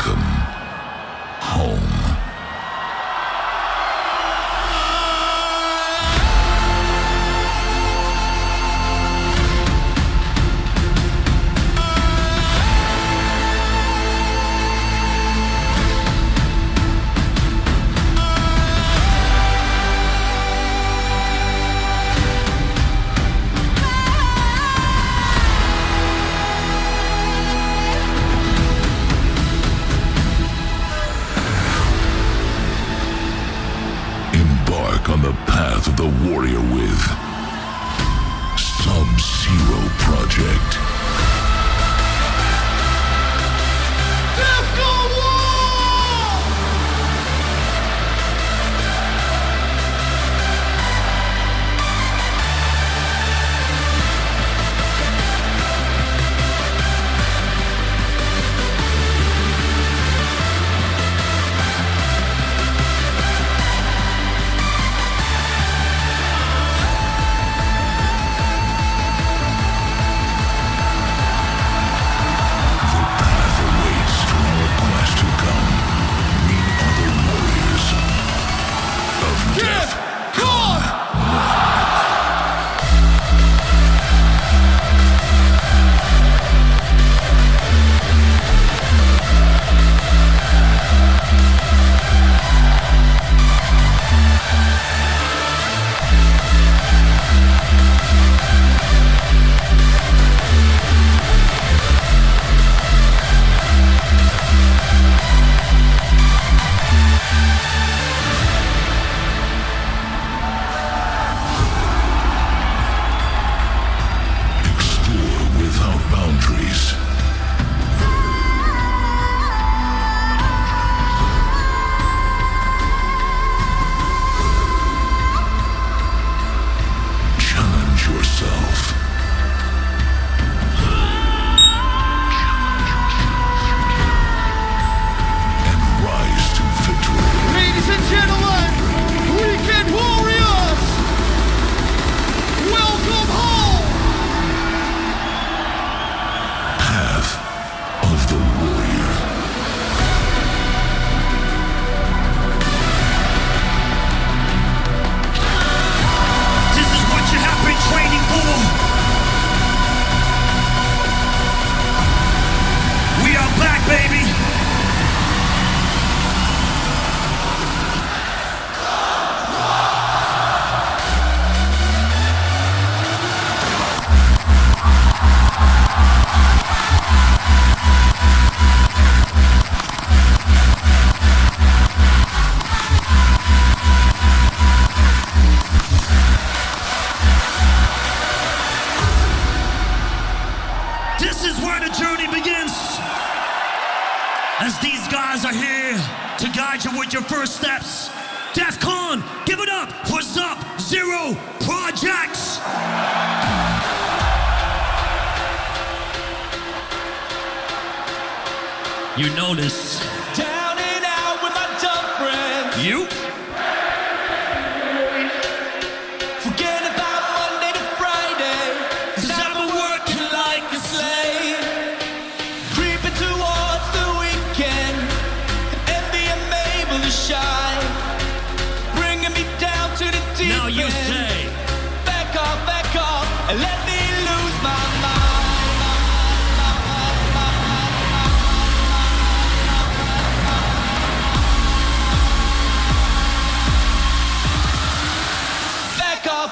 Welcome home. On the path of the warrior with Sub-Zero Project. Your first steps. DEFCON, give it up for Sub-Zero Project. You know this. Down and out with my dumb friends. You? Forget about Monday to Friday, 'cause I've been working like a slave. Creeping towards the weekend, envy I'm able to shine. Bringing me down to the deep now you end. say, back off, and let me lose my mind. Back off.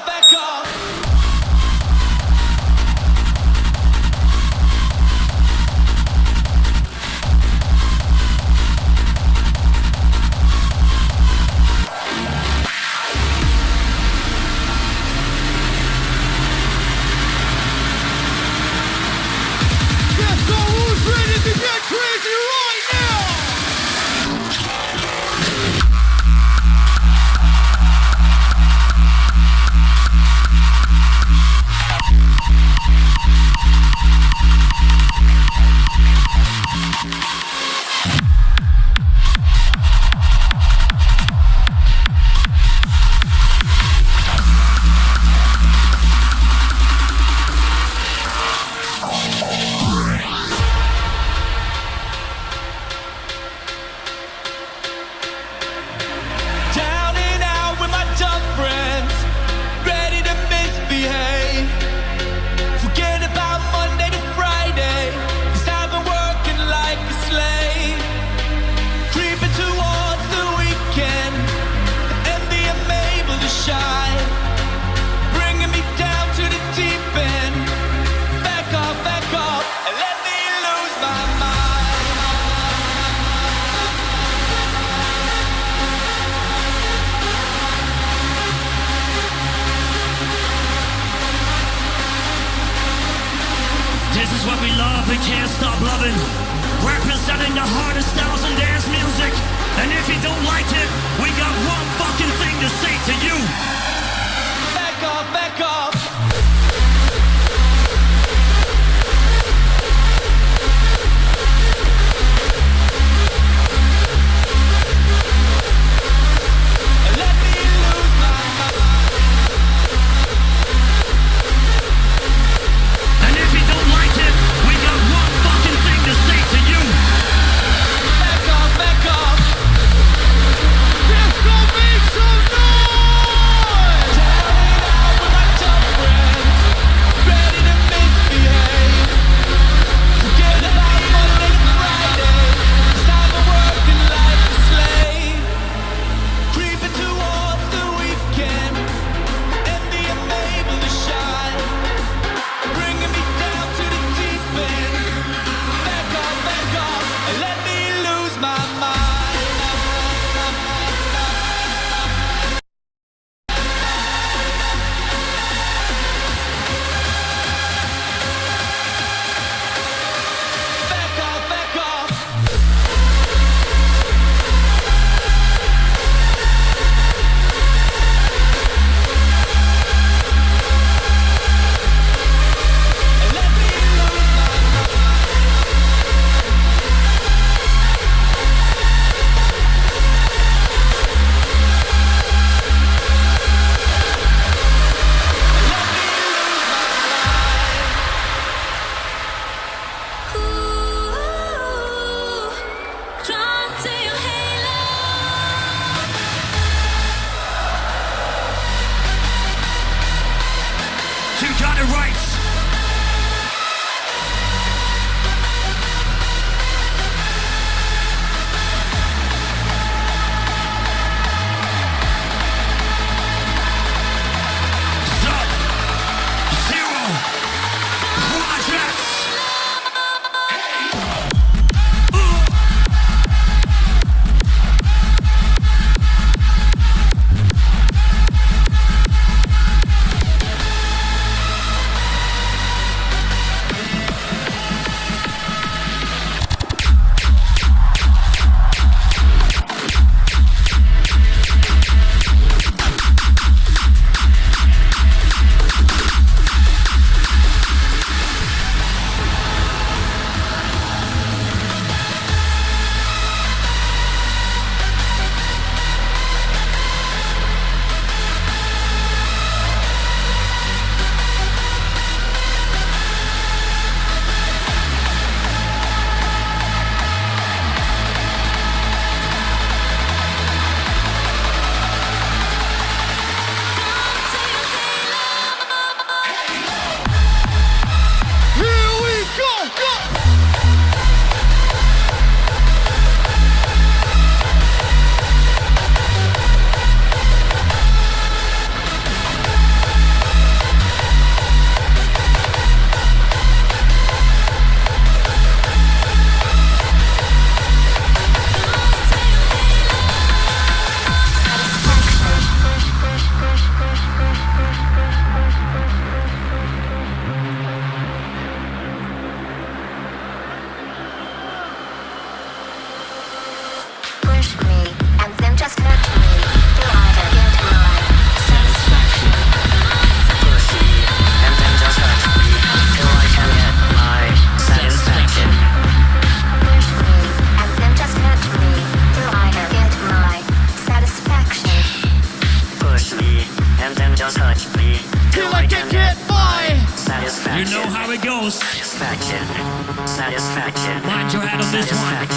on this one.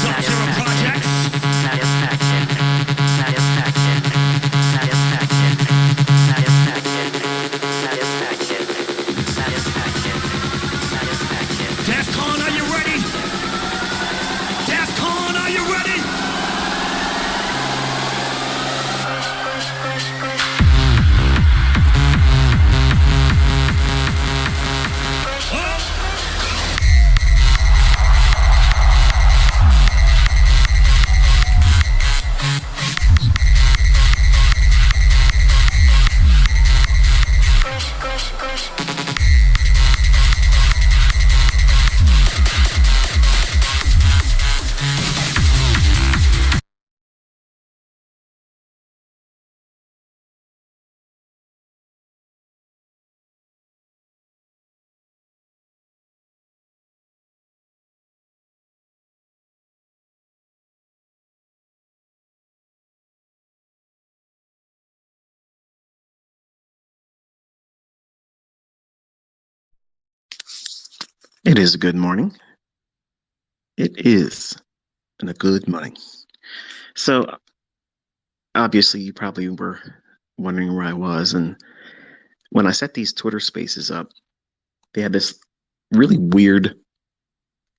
Sub-Zero Projects. DEFCON, are you ready? DEFCON, are you ready? It is a good morning. It is a good morning. So obviously you probably were wondering where I was, and when I set these Twitter spaces up, they had this really weird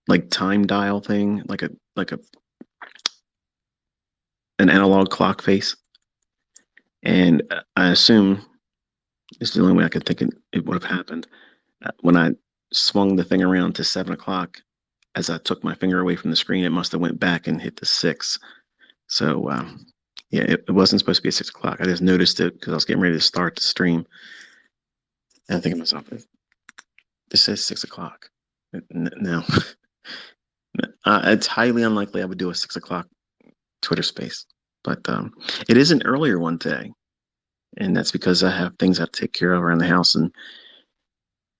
like time dial thing, like a an analog clock face. And I assume this is the only way I could think it would have happened. When I swung the thing around to 7 o'clock, as I took my finger away from the screen, it must have went back and hit the 6. So yeah, it wasn't supposed to be at 6 o'clock. I just noticed it because I was getting ready to start the stream. And I think to myself, this says 6 o'clock. No, it's highly unlikely I would do a 6 o'clock Twitter space, but it is an earlier one today. And that's because I have things I have to take care of around the house, and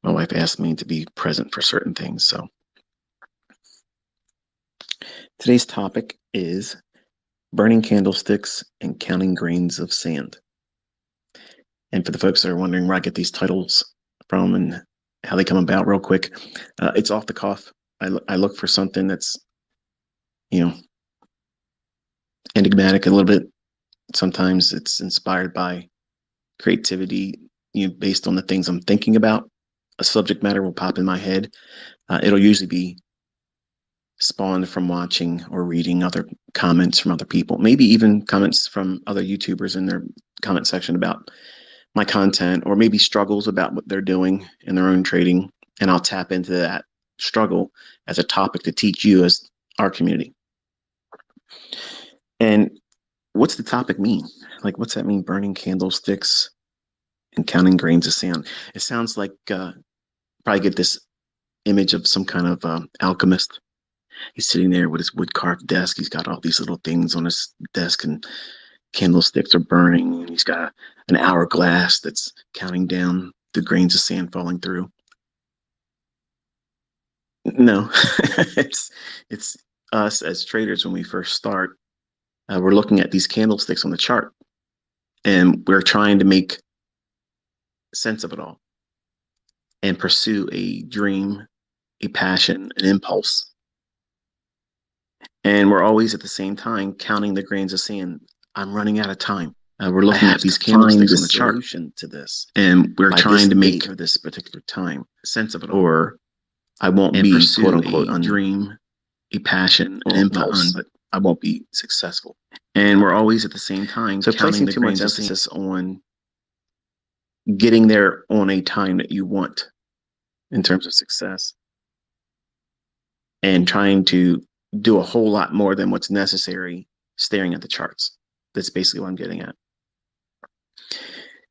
my wife asked me to be present for certain things. So today's topic is burning candlesticks and counting grains of sand. And for the folks that are wondering where I get these titles from and how they come about, real quick, it's off the cuff. I look for something that's, enigmatic a little bit. Sometimes it's inspired by creativity, based on the things I'm thinking about. A subject matter will pop in my head. It'll usually be spawned from watching or reading other comments from other people, maybe even comments from other YouTubers in their comment section about my content, or maybe struggles about what they're doing in their own trading. And I'll tap into that struggle as a topic to teach you as our community. And what's the topic mean? Like, what's that mean? Burning candlesticks and counting grains of sand. It sounds like probably get this image of some kind of alchemist. He's sitting there with his wood carved desk. He's got all these little things on his desk, and candlesticks are burning. And he's got an hourglass that's counting down the grains of sand falling through. No, it's us as traders when we first start. We're looking at these candlesticks on the chart, and we're trying to make sense of it all and pursue a dream, a passion, an impulse. And we're always at the same time counting the grains of sand. I'm running out of time. We're looking at these candlesticks on the chart to this, and we're trying to make this particular time sense of it all. Or I won't be quote unquote a dream, a passion, an impulse, but I won't be successful. And we're always at the same time placing too much emphasis on getting there on a time that you want in terms of success, and trying to do a whole lot more than what's necessary staring at the charts. That's basically what I'm getting at.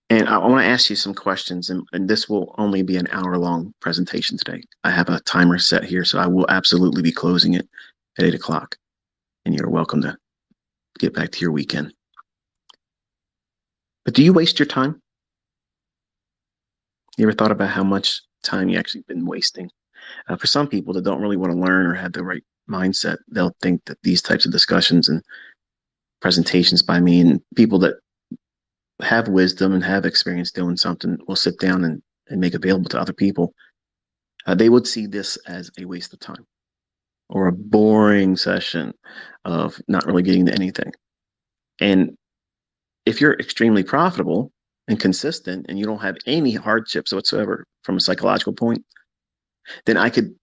And I want to ask you some questions, and this will only be an hour-long presentation today. I have a timer set here, so I will absolutely be closing it at 8 o'clock, and you're welcome to get back to your weekend. But do you waste your time? You ever thought about how much time you actually been wasting? For some people that don't really want to learn or have the right mindset, they'll think that these types of discussions and presentations by me and people that have wisdom and have experience doing something will sit down and make available to other people. They would see this as a waste of time. or a boring session of not really getting to anything. And if you're extremely profitable and consistent and you don't have any hardships whatsoever from a psychological point, then I could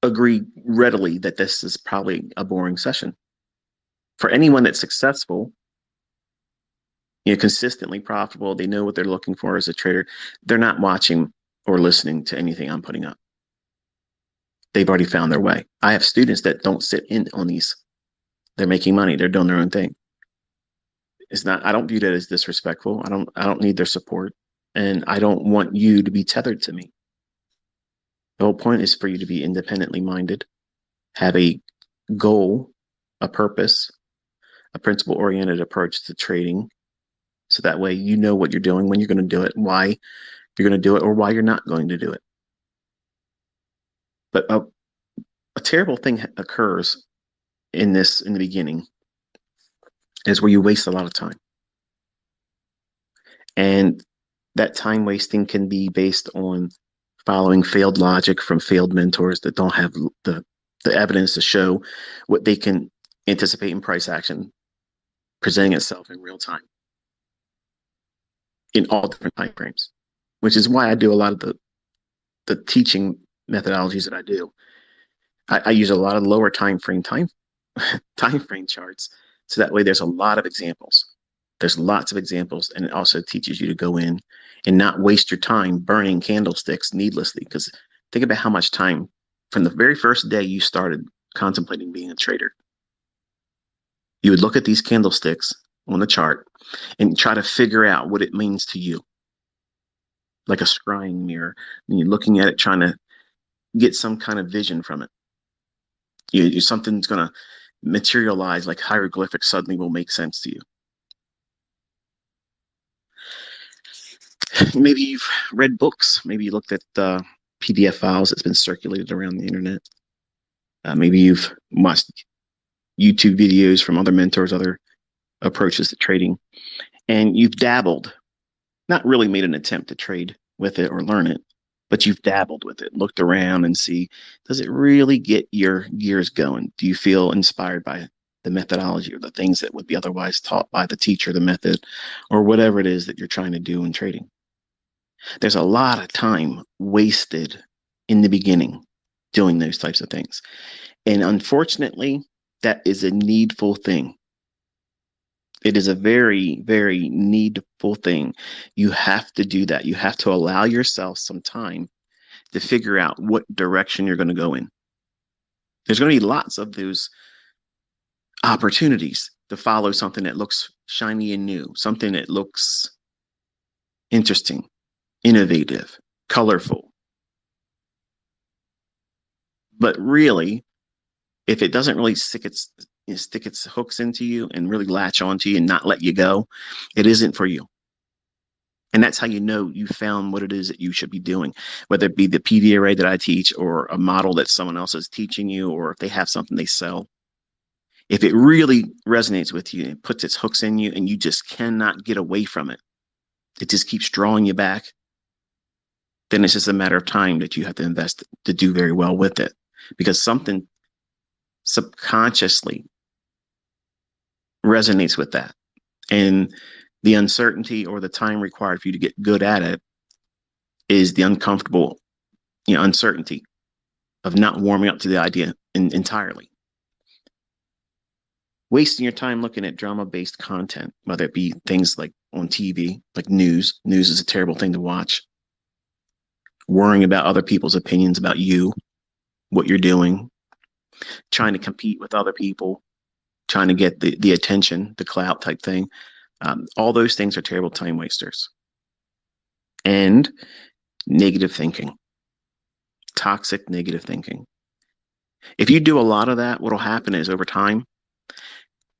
agree readily that this is probably a boring session. For anyone that's successful, consistently profitable, they know what they're looking for as a trader. They're not watching or listening to anything I'm putting up. They've already found their way. I have students that don't sit in on these. They're making money. They're doing their own thing. It's not, I don't view that as disrespectful. I don't need their support. And I don't want you to be tethered to me. The whole point is for you to be independently minded, have a goal, a purpose, a principle oriented approach to trading. So that way you know what you're doing, when you're going to do it, why you're going to do it, or why you're not going to do it. But a terrible thing occurs in the beginning is where you waste a lot of time. And that time wasting can be based on following failed logic from failed mentors that don't have the evidence to show what they can anticipate in price action presenting itself in real time in all different time frames, which is why I do a lot of the teaching methodologies that I do. I use a lot of lower time frame charts, so that way there's a lot of examples. There's lots of examples, and it also teaches you to go in and not waste your time burning candlesticks needlessly. Because think about how much time from the very first day you started contemplating being a trader. You would look at these candlesticks on the chart and try to figure out what it means to you, like a scrying mirror. And you're looking at it, trying to get some kind of vision from it. Something's going to materialize, like hieroglyphics suddenly will make sense to you. Maybe you've read books. Maybe you looked at PDF files that's been circulated around the internet. Maybe you've watched YouTube videos from other mentors, other approaches to trading, and you've dabbled, not really made an attempt to trade with it or learn it, but you've dabbled with it, looked around and see, does it really get your gears going? Do you feel inspired by the methodology or the things that would be otherwise taught by the teacher, the method, or whatever it is that you're trying to do in trading? There's a lot of time wasted in the beginning doing those types of things. And unfortunately, that is a needful thing. It is a very, very needful thing. You have to do that. You have to allow yourself some time to figure out what direction you're going to go in. There's going to be lots of those opportunities to follow something that looks shiny and new, something that looks interesting, innovative, colorful. But really, if it doesn't really stick its hooks into you and really latch onto you and not let you go, it isn't for you. And that's how you know you found what it is that you should be doing, whether it be the PD array that I teach or a model that someone else is teaching you, or if they have something they sell. If it really resonates with you and it puts its hooks in you and you just cannot get away from it, it just keeps drawing you back, then it's just a matter of time that you have to invest to do very well with it, because something subconsciously resonates with that. And the uncertainty or the time required for you to get good at it is the uncomfortable, uncertainty of not warming up to the idea entirely. Wasting your time looking at drama-based content, whether it be things like on TV, like news. News is a terrible thing to watch. Worrying about other people's opinions about you, what you're doing, trying to compete with other people, trying to get the attention, the clout type thing. All those things are terrible time wasters. And negative thinking, toxic negative thinking. If you do a lot of that, what'll happen is over time,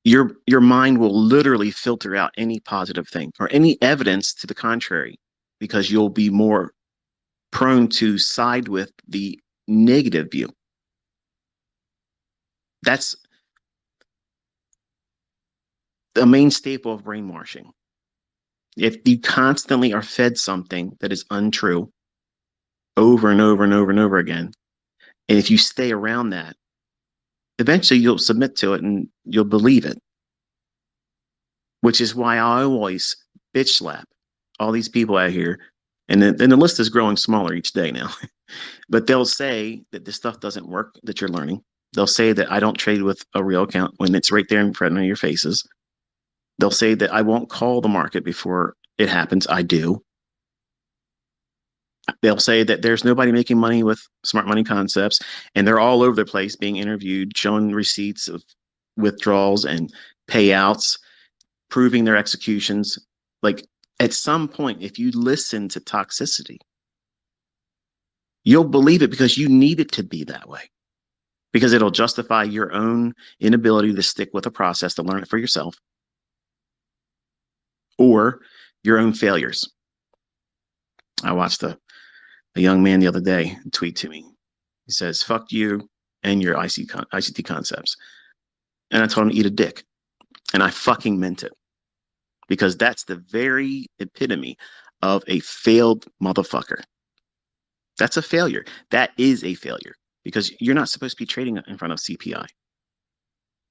your mind will literally filter out any positive thing or any evidence to the contrary, because you'll be more prone to side with the negative view. That's the main staple of brainwashing. If you constantly are fed something that is untrue over and over and over and over again, and if you stay around that eventually you'll submit to it and you'll believe it, which is why I always bitch slap all these people out here. And then the list is growing smaller each day now. But they'll say that this stuff doesn't work that you're learning. They'll say that I don't trade with a real account when it's right there in front of your faces. They'll say that I won't call the market before it happens. I do. They'll say that there's nobody making money with smart money concepts, and they're all over the place being interviewed, showing receipts of withdrawals and payouts, proving their executions. Like at some point, if you listen to toxicity, you'll believe it because you need it to be that way, because it'll justify your own inability to stick with a process to learn it for yourself or your own failures. I watched a young man the other day tweet to me. He says, fuck you and your ICT concepts. And I told him to eat a dick. And I fucking meant it, because that's the very epitome of a failed motherfucker. That's a failure. That is a failure, because you're not supposed to be trading in front of CPI.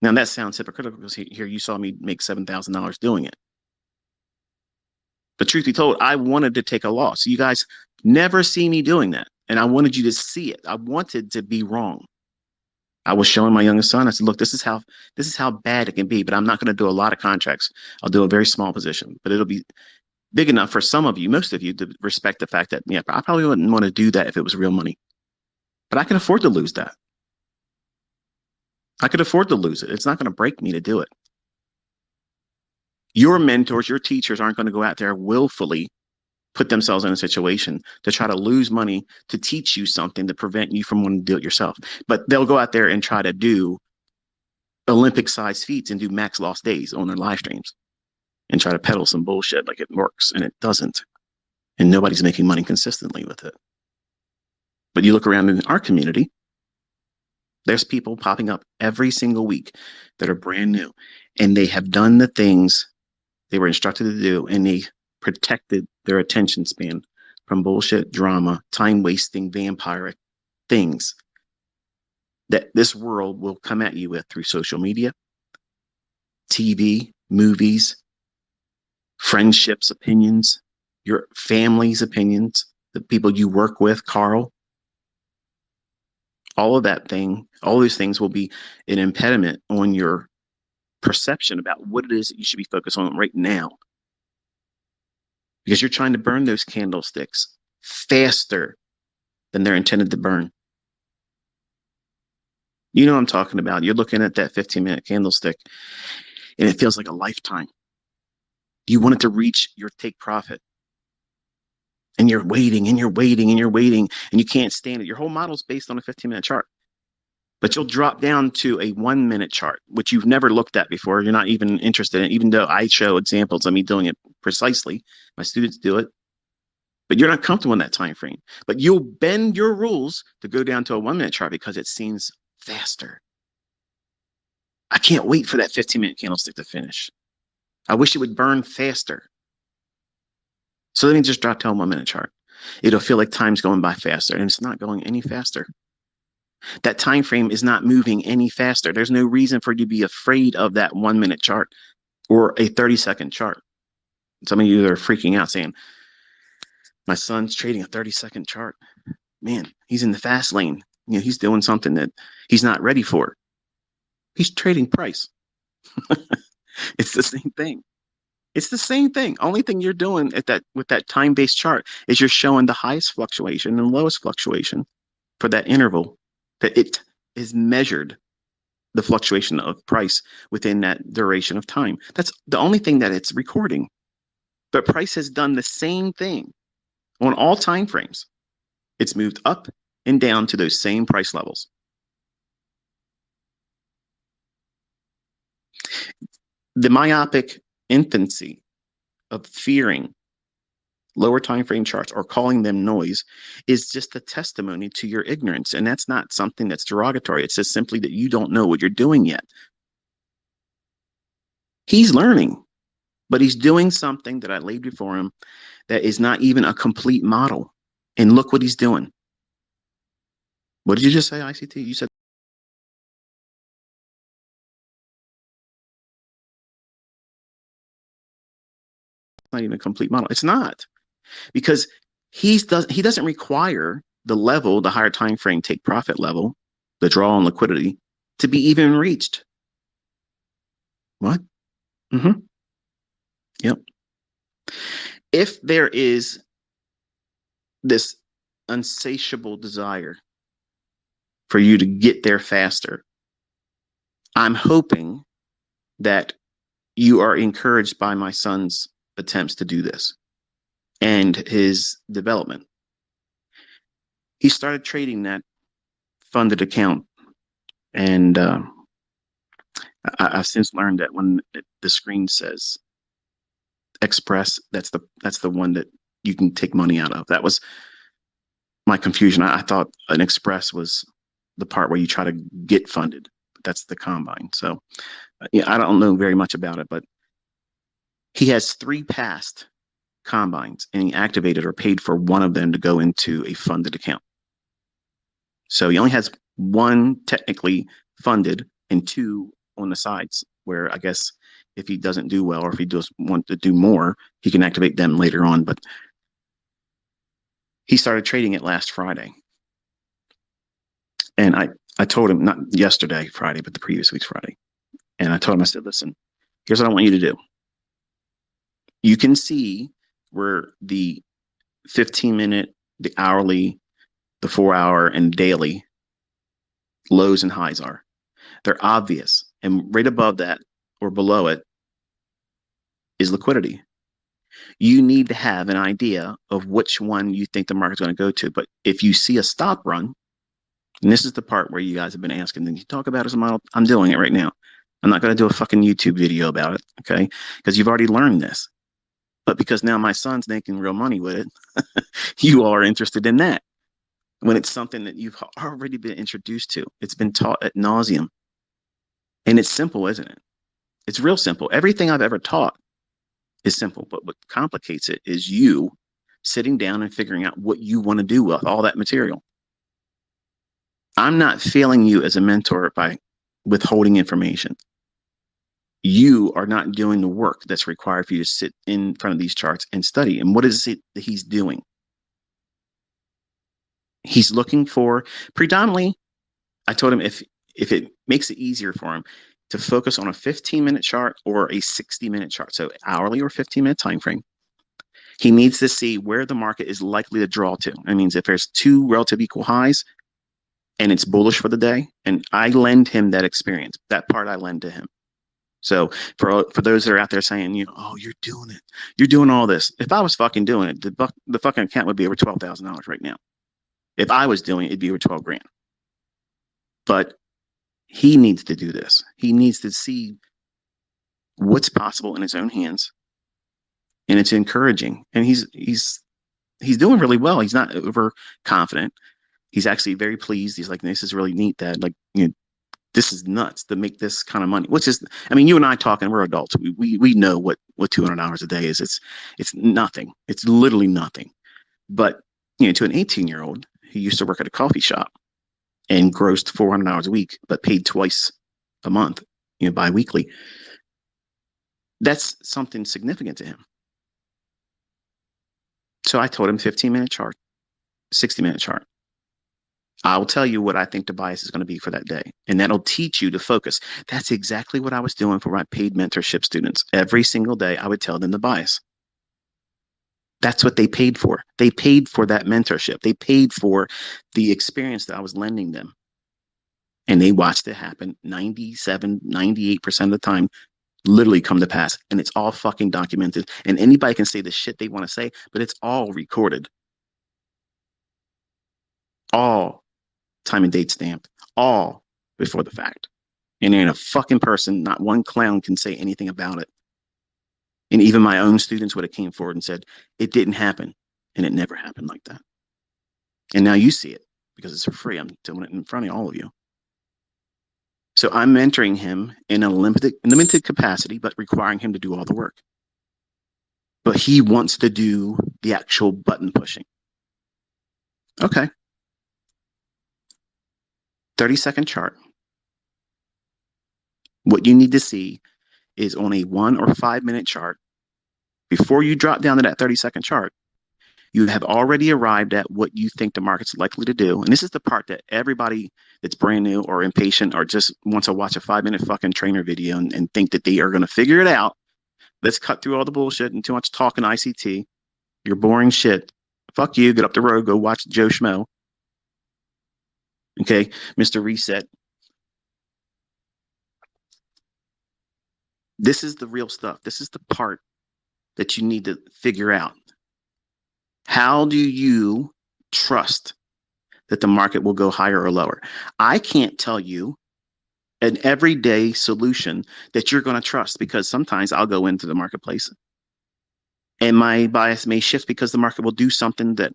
Now, that sounds hypocritical because here you saw me make $7,000 doing it. But truth be told, I wanted to take a loss. You guys never see me doing that. And I wanted you to see it. I wanted to be wrong. I was showing my youngest son. I said, look, this is how bad it can be, but I'm not going to do a lot of contracts. I'll do a very small position, but it'll be big enough for some of you, most of you, to respect the fact that, yeah, I probably wouldn't want to do that if it was real money. But I can afford to lose that. I could afford to lose it. It's not going to break me to do it. Your mentors, your teachers aren't going to go out there willfully put themselves in a situation to try to lose money to teach you something to prevent you from wanting to do it yourself. But they'll go out there and try to do Olympic-sized feats and do max loss days on their live streams and try to peddle some bullshit like it works, and it doesn't. And nobody's making money consistently with it. But you look around in our community, there's people popping up every single week that are brand new, and they have done the things they were instructed to do, and they protected their attention span from bullshit, drama, time-wasting, vampiric things that this world will come at you with through social media, TV, movies, friendships, opinions, your family's opinions, the people you work with, Carl. All of that thing, all these things will be an impediment on your perception about what it is that you should be focused on right now. Because you're trying to burn those candlesticks faster than they're intended to burn. You know what I'm talking about. You're looking at that 15-minute candlestick, and it feels like a lifetime. You want it to reach your take profit. And you're waiting, and you're waiting, and you're waiting, and you can't stand it. Your whole model is based on a 15-minute chart. But you'll drop down to a 1-minute chart, which you've never looked at before. You're not even interested in, even though I show examples of me doing it precisely. My students do it. But you're not comfortable in that time frame. But you'll bend your rules to go down to a 1-minute chart because it seems faster. I can't wait for that 15-minute candlestick to finish. I wish it would burn faster. So let me just drop to a 1-minute chart. It'll feel like time's going by faster, and it's not going any faster. That time frame is not moving any faster. There's no reason for you to be afraid of that 1-minute chart or a 30-second chart. Some of you are freaking out saying, my son's trading a 30-second chart. Man, he's in the fast lane. You know, he's doing something that he's not ready for. He's trading price. It's the same thing. It's the same thing. Only thing you're doing at that with that time-based chart is you're showing the highest fluctuation and lowest fluctuation for that interval. That it is measured the fluctuation of price within that duration of time. That's the only thing that it's recording. But price has done the same thing on all time frames. It's moved up and down to those same price levels. The myopic infancy of fearing lower time frame charts or calling them noise is just a testimony to your ignorance. And that's not something that's derogatory. It's just simply that you don't know what you're doing yet. He's learning, but he's doing something that I laid before him that is not even a complete model. And look what he's doing. What did you just say, ICT? You said not even a complete model. It's not, because he doesn't require the level, the higher time frame take profit level, the draw on liquidity, to be even reached. What? Mm-hmm. Yep. If there is this unsatiable desire for you to get there faster, I'm hoping that you are encouraged by my son's attempts to do this and his development. He started trading that funded account, and I've since learned that when the screen says Express, that's the one that you can take money out of. That was my confusion. I thought an Express was the part where you try to get funded. That's the Combine. So yeah, I don't know very much about it, but he has 3 past Combines, and he activated or paid for one of them to go into a funded account. So he only has 1 technically funded and 2 on the sides, where I guess if he doesn't do well, or if he does want to do more, he can activate them later on. But he started trading it last Friday. And I told him, not yesterday, Friday, but the previous week's Friday. And I told him, I said, listen, here's what I want you to do. You can see where the 15-minute, the hourly, the 4-hour, and daily lows and highs are. They're obvious. And right above that or below it is liquidity. You need to have an idea of which one you think the market's going to go to. But if you see a stop run, and this is the part where you guys have been asking, then you talk about it as a model. I'm doing it right now. I'm not going to do a fucking YouTube video about it, okay? Because you've already learned this. But because now my son's making real money with it, you all are interested in that. When it's something that you've already been introduced to, it's been taught ad nauseum. And it's simple, isn't it? It's real simple. Everything I've ever taught is simple. But what complicates it is you sitting down and figuring out what you want to do with all that material. I'm not failing you as a mentor by withholding information. You are not doing the work that's required for you to sit in front of these charts and study. And what is it that he's doing? He's looking for predominantly, I told him if it makes it easier for him to focus on a 15-minute chart or a 60-minute chart, so hourly or 15-minute time frame, he needs to see where the market is likely to draw to. That means if there's 2 relative equal highs and it's bullish for the day, and I lend him that experience. That part I lend to him. So for those that are out there saying, oh, you're doing it, you're doing all this. If I was fucking doing it, the fucking account would be over $12,000 right now. If I was doing it, it'd be over 12 grand. But he needs to do this. He needs to see what's possible in his own hands, and it's encouraging. And he's doing really well. He's not overconfident. He's actually very pleased. He's like, this is really neat, Dad. Like, this is nuts to make this kind of money. Which is, I mean, you and I talking, we're adults. We know what $200 a day is. It's nothing. It's literally nothing. But to an 18-year-old who used to work at a coffee shop and grossed $400 a week, but paid twice a month, biweekly, that's something significant to him. So I told him 15-minute chart, 60-minute chart. I'll tell you what I think the bias is going to be for that day. And that'll teach you to focus. That's exactly what I was doing for my paid mentorship students. Every single day, I would tell them the bias. That's what they paid for. They paid for that mentorship. They paid for the experience that I was lending them. And they watched it happen 97, 98% of the time, literally come to pass. And it's all fucking documented. And anybody can say the shit they want to say, but it's all recorded. All time and date stamped, all before the fact. And there ain't a fucking person, not one clown can say anything about it. And even my own students would have came forward and said, it didn't happen. And it never happened like that. And now you see it because it's for free. I'm doing it in front of all of you. So I'm mentoring him in a limited capacity, but requiring him to do all the work. But he wants to do the actual button pushing. Okay. 30-second chart. What you need to see is on a 1 or 5 minute chart before you drop down to that 30-second chart, you have already arrived at what you think the market's likely to do. And this is the part that everybody that's brand new or impatient or just wants to watch a 5-minute fucking trainer video and think that they are going to figure it out. Let's cut through all the bullshit and too much talking ICT. You're boring shit. Fuck you. Get up the road. Go watch Joe Schmo. Okay, Mr. Reset. This is the real stuff. This is the part that you need to figure out. How do you trust that the market will go higher or lower? I can't tell you an everyday solution that you're going to trust, because sometimes I'll go into the marketplace and my bias may shift because the market will do something that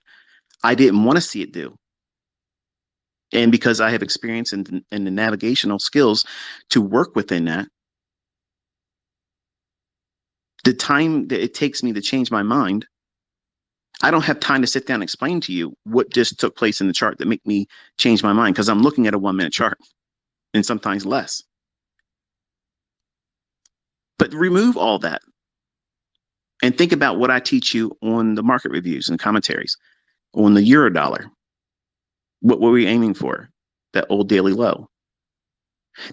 I didn't want to see it do. And because I have experience in the navigational skills to work within that, the time that it takes me to change my mind, I don't have time to sit down and explain to you what just took place in the chart that make me change my mind, because I'm looking at a 1-minute chart and sometimes less. But remove all that and think about what I teach you on the market reviews and commentaries on the euro dollar. What were we aiming for? That old daily low.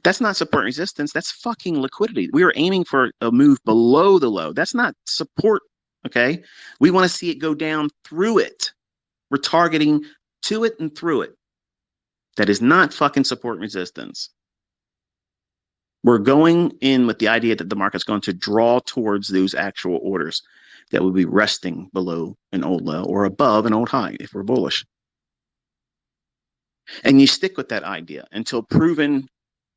That's not support resistance. That's fucking liquidity. We were aiming for a move below the low. That's not support. Okay. We want to see it go down through it. We're targeting to it and through it. That is not fucking support resistance. We're going in with the idea that the market's going to draw towards those actual orders that will be resting below an old low or above an old high if we're bullish. And you stick with that idea until proven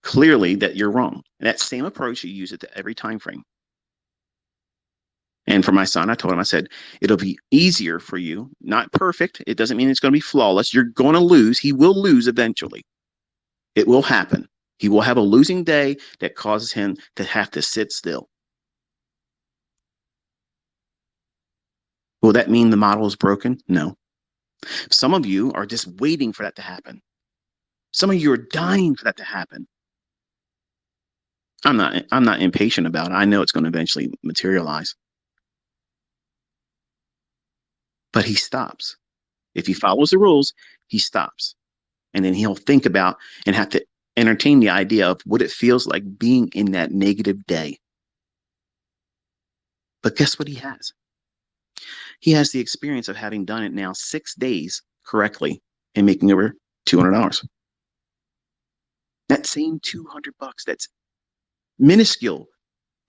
clearly that you're wrong. And that same approach, you use it to every time frame. And for my son, I told him, I said, it'll be easier for you, not perfect. It doesn't mean it's going to be flawless. You're going to lose. He will lose eventually. It will happen. He will have a losing day that causes him to have to sit still. Will that mean the model is broken? No. Some of you are just waiting for that to happen. Some of you are dying for that to happen. I'm not impatient about it. I know it's going to eventually materialize. But he stops. If he follows the rules, he stops. And then he'll think about and have to entertain the idea of what it feels like being in that negative day. But guess what he has? He has the experience of having done it now 6 days correctly and making over $200. That same $200, that's minuscule.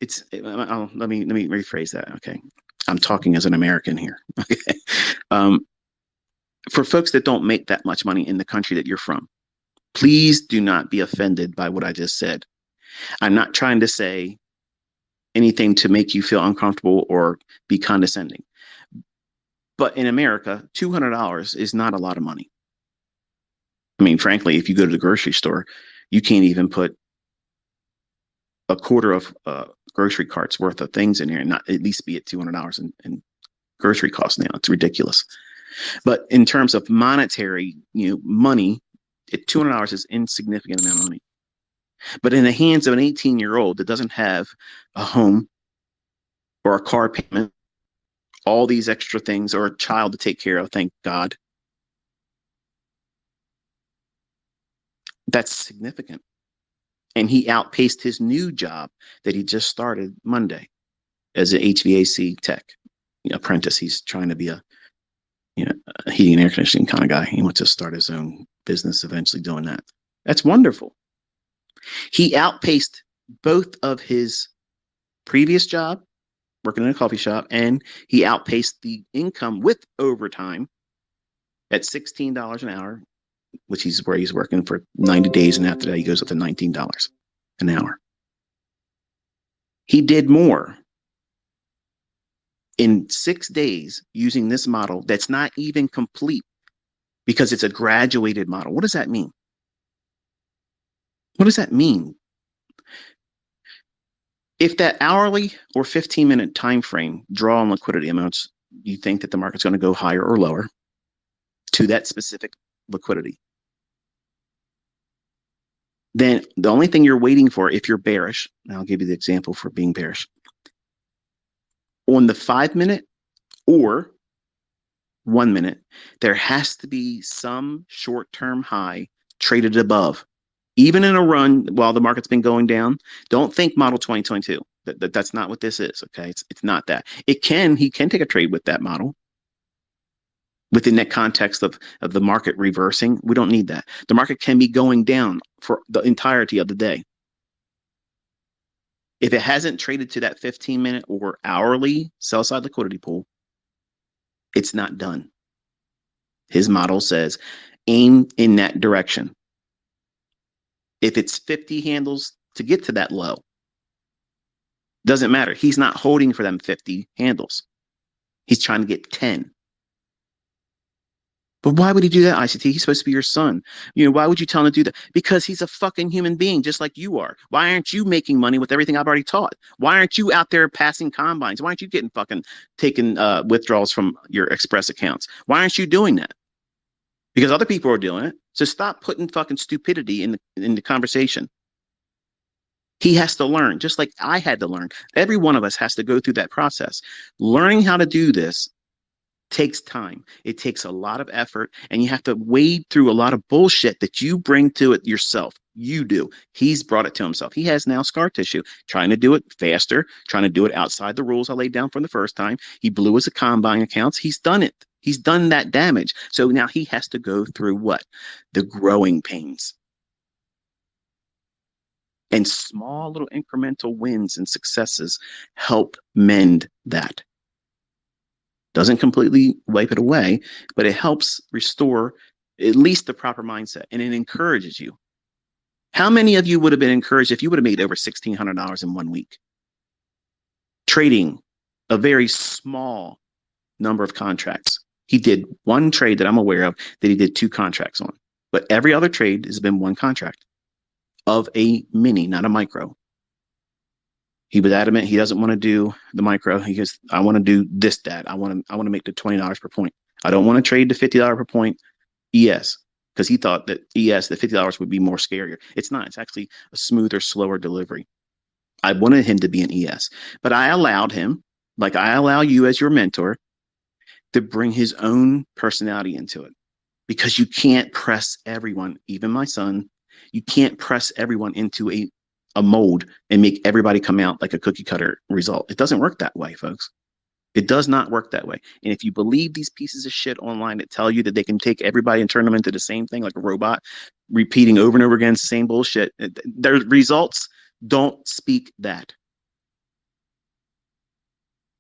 Let me rephrase that. Okay. I'm talking as an American here. Okay. For folks that don't make that much money in the country that you're from, please do not be offended by what I just said. I'm not trying to say anything to make you feel uncomfortable or be condescending. But in America, $200 is not a lot of money. I mean, frankly, if you go to the grocery store, you can't even put a quarter of grocery carts worth of things in here and not at least be at $200 in grocery costs now. It's ridiculous. But in terms of monetary, money, $200 is insignificant amount of money. But in the hands of an 18-year-old that doesn't have a home or a car payment, all these extra things, or a child to take care of, thank God, that's significant. And he outpaced his new job that he just started Monday as an HVAC tech apprentice. He's trying to be a heating and air conditioning kind of guy. He wants to start his own business eventually doing that. That's wonderful. He outpaced both of his previous job, working in a coffee shop, and he outpaced the income with overtime at $16 an hour, which is where he's working for 90 days. And after that, he goes up to $19 an hour. He did more in 6 days using this model that's not even complete because it's a graduated model. What does that mean? What does that mean? If that hourly or 15-minute time frame draw on liquidity amounts, you think that the market's going to go higher or lower to that specific liquidity, then the only thing you're waiting for, if you're bearish, and I'll give you the example for being bearish. On the 5 minute or 1 minute, there has to be some short-term high traded above. Even in a run while the market's been going down, don't think model 2022. That's not what this is. Okay. It's not that. He can take a trade with that model within that context of the market reversing. We don't need that. The market can be going down for the entirety of the day. If it hasn't traded to that 15-minute or hourly sell side liquidity pool, it's not done. His model says aim in that direction. If it's 50 handles to get to that low, doesn't matter. He's not holding for them 50 handles. He's trying to get 10. But why would he do that, ICT? He's supposed to be your son. Why would you tell him to do that? Because he's a fucking human being, just like you are. Why aren't you making money with everything I've already taught? Why aren't you out there passing combines? Why aren't you getting fucking taking withdrawals from your Express accounts? Why aren't you doing that? Because other people are doing it. So stop putting fucking stupidity in the conversation. He has to learn, just like I had to learn. Every one of us has to go through that process. Learning how to do this takes time. It takes a lot of effort, and you have to wade through a lot of bullshit that you bring to it yourself. You do. He's brought it to himself. He has now scar tissue, trying to do it faster, trying to do it outside the rules I laid down from the first time. He blew his combine accounts. He's done it. He's done that damage. So now he has to go through what? The growing pains. And small little incremental wins and successes help mend that. Doesn't completely wipe it away, but it helps restore at least the proper mindset, and it encourages you. How many of you would have been encouraged if you would have made over $1,600 in 1 week? Trading a very small number of contracts. He did one trade that I'm aware of that he did 2 contracts on, but every other trade has been 1 contract of a mini, not a micro. He was adamant he doesn't want to do the micro. He goes, I want to do this, Dad. I want to make the $20 per point. I don't want to trade the $50 per point ES, because he thought that ES, the $50 would be more scarier. It's not. It's actually a smoother, slower delivery. I wanted him to be an ES, but I allowed him, like I allow you as your mentor, to bring his own personality into it, because you can't press everyone, even my son. You can't press everyone into a mold and make everybody come out like a cookie cutter result. It doesn't work that way, folks. It does not work that way. And if you believe these pieces of shit online that tell you that they can take everybody and turn them into the same thing, like a robot, repeating over and over again the same bullshit, their results don't speak that.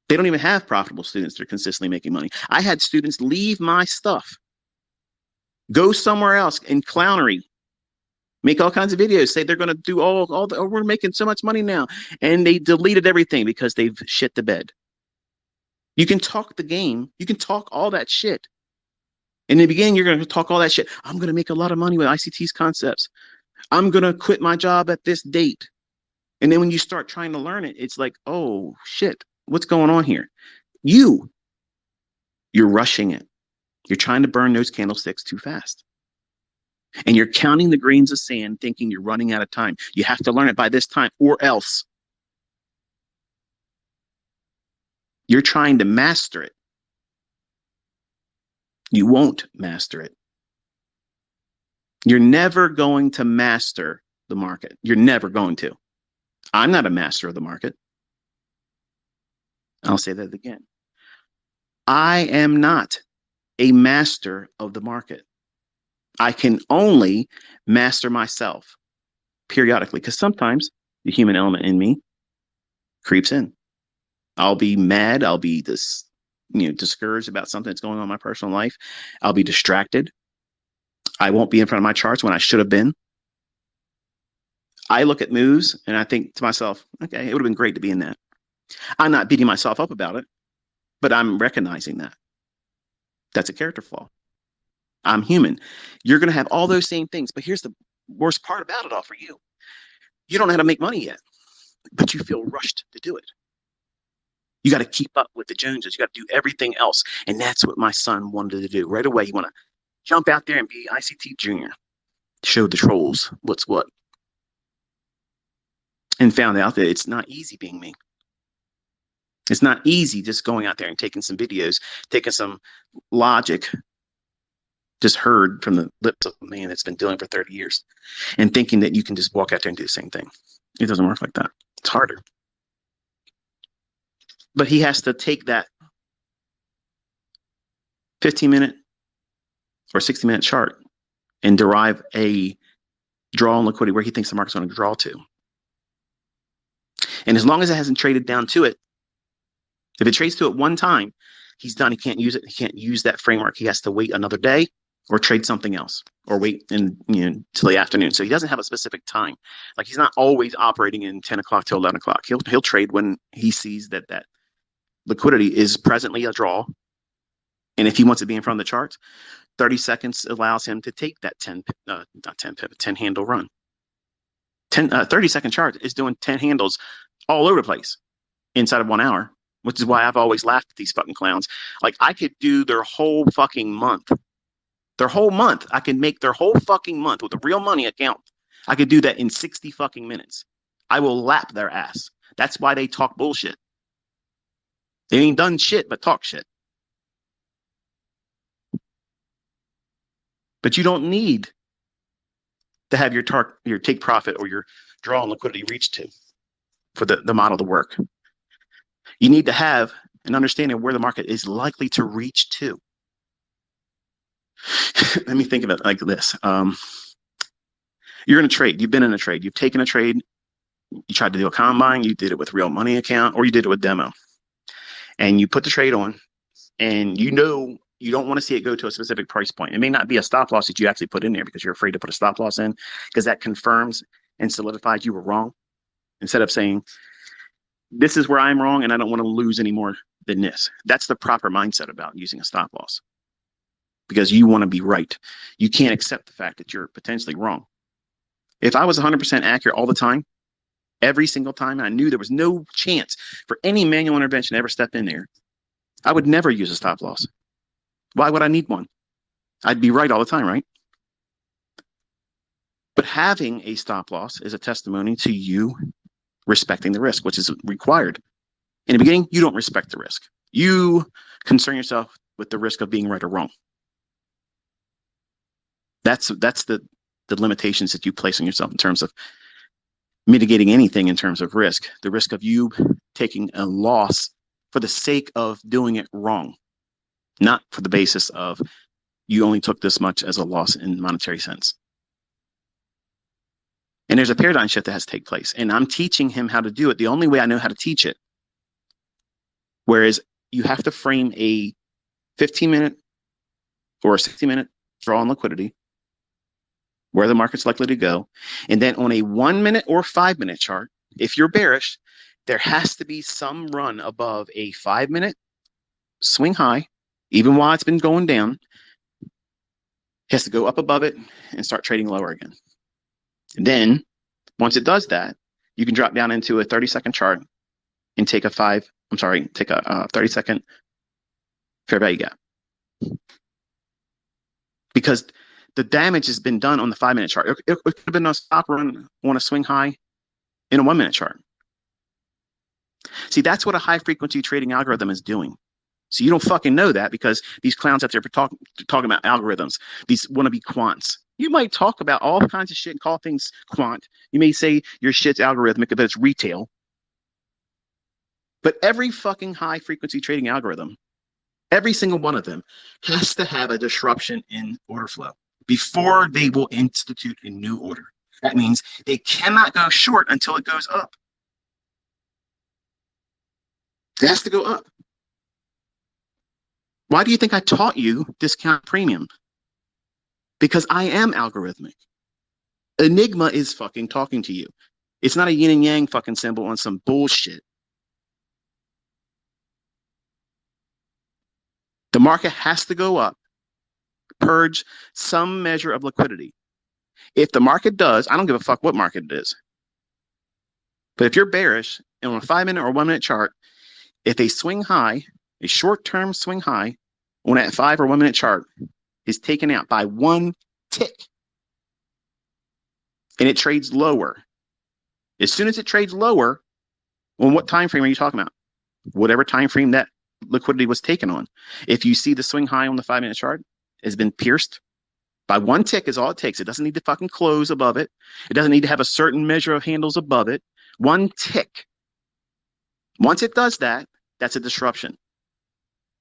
They don't even have profitable students that are consistently making money. I had students leave my stuff, go somewhere else in clownery, make all kinds of videos, say they're going to do all the, oh, we're making so much money now. And they deleted everything because they've shit the bed. You can talk the game. You can talk all that shit. In the beginning, you're going to talk all that shit. I'm going to make a lot of money with ICT's concepts. I'm going to quit my job at this date. And then when you start trying to learn it, it's like, oh, shit, what's going on here? You're rushing it. You're trying to burn those candlesticks too fast. And you're counting the grains of sand, thinking you're running out of time. You have to learn it by this time, or else. You're trying to master it. You won't master it. You're never going to master the market. You're never going to. I'm not a master of the market. I'll say that again. I am not a master of the market. I can only master myself periodically, because sometimes the human element in me creeps in. I'll be mad. I'll be discouraged about something that's going on in my personal life. I'll be distracted. I won't be in front of my charts when I should have been. I look at moves and I think to myself, okay, it would have been great to be in that. I'm not beating myself up about it, but I'm recognizing that. That's a character flaw. I'm human. You're going to have all those same things, but here's the worst part about it all for you. You don't know how to make money yet, but you feel rushed to do it. You got to keep up with the Joneses. You got to do everything else. And that's what my son wanted to do. Right away, he want to jump out there and be ICT Junior. Show the trolls what's what. And found out that it's not easy being me. It's not easy just going out there and taking some videos, taking some logic just heard from the lips of a man that's been dealing for 30 years and thinking that you can just walk out there and do the same thing. It doesn't work like that. It's harder. But he has to take that 15-minute or 60-minute chart and derive a draw on liquidity where he thinks the market's going to draw to. And as long as it hasn't traded down to it, if it trades to it one time, he's done. He can't use it. He can't use that framework. He has to wait another day or trade something else or wait till the afternoon. So he doesn't have a specific time. Like he's not always operating in 10 o'clock till 11 o'clock. He'll trade when he sees that liquidity is presently a draw. And if he wants to be in front of the charts, 30 seconds allows him to take that 10 handle run. 30-second chart is doing 10 handles all over the place inside of 1 hour, which is why I've always laughed at these fucking clowns. Like I could do their whole fucking month. Their whole month. I can make their whole fucking month with a real money account. I could do that in 60 fucking minutes. I will lap their ass. That's why they talk bullshit. They ain't done shit but talk shit. But you don't need to have your take profit or your draw on liquidity reach to for the model to work. You need to have an understanding of where the market is likely to reach to. Let me think of it like this. You're in a trade. You've been in a trade. You've taken a trade. You tried to do a combine. You did it with real money account, or you did it with demo. And you put the trade on, and you know you don't want to see it go to a specific price point. It may not be a stop loss that you actually put in there because you're afraid to put a stop loss in, because that confirms and solidifies you were wrong. Instead of saying, this is where I'm wrong and I don't want to lose any more than this. That's the proper mindset about using a stop loss, because you want to be right. You can't accept the fact that you're potentially wrong. If I was 100% accurate all the time, every single time, I knew there was no chance for any manual intervention to ever step in there, I would never use a stop loss. Why would I need one? I'd be right all the time, right? But having a stop loss is a testimony to you respecting the risk, which is required. In the beginning, you don't respect the risk. You concern yourself with the risk of being right or wrong. That's the limitations that you place on yourself in terms of mitigating anything in terms of risk. The risk of you taking a loss for the sake of doing it wrong, not for the basis of you only took this much as a loss in monetary sense. And there's a paradigm shift that has to take place. And I'm teaching him how to do it the only way I know how to teach it. Whereas you have to frame a 15-minute or a 60-minute draw on liquidity, where the market's likely to go. And then on a 1-minute or 5-minute chart, if you're bearish, there has to be some run above a 5-minute swing high, even while it's been going down. It has to go up above it and start trading lower again. And then once it does that, you can drop down into a 30-second chart and take a 30-second fair value gap. Because the damage has been done on the 5-minute chart. It could have been a stop run on a swing high in a 1-minute chart. See, that's what a high frequency trading algorithm is doing. So you don't fucking know that, because these clowns out there talking about algorithms, these wannabe quants. You might talk about all kinds of shit and call things quant. You may say your shit's algorithmic, but it's retail. But every fucking high frequency trading algorithm, every single one of them, has to have a disruption in order flow before they will institute a new order. That means they cannot go short until it goes up. It has to go up. Why do you think I taught you discount premium? Because I am algorithmic. Enigma is fucking talking to you. It's not a yin and yang fucking symbol on some bullshit. The market has to go up, purge some measure of liquidity. If the market does, I don't give a fuck what market it is. But if you're bearish and on a 5-minute or 1-minute chart, if a swing high, a short-term swing high on that 5 or 1-minute chart is taken out by one tick and it trades lower, as soon as it trades lower, on what time frame are you talking about? whatever time frame that liquidity was taken on. If you see the swing high on the 5-minute chart has been pierced by one tick is all it takes. It doesn't need to fucking close above it. It doesn't need to have a certain measure of handles above it. One tick. Once it does that, that's a disruption.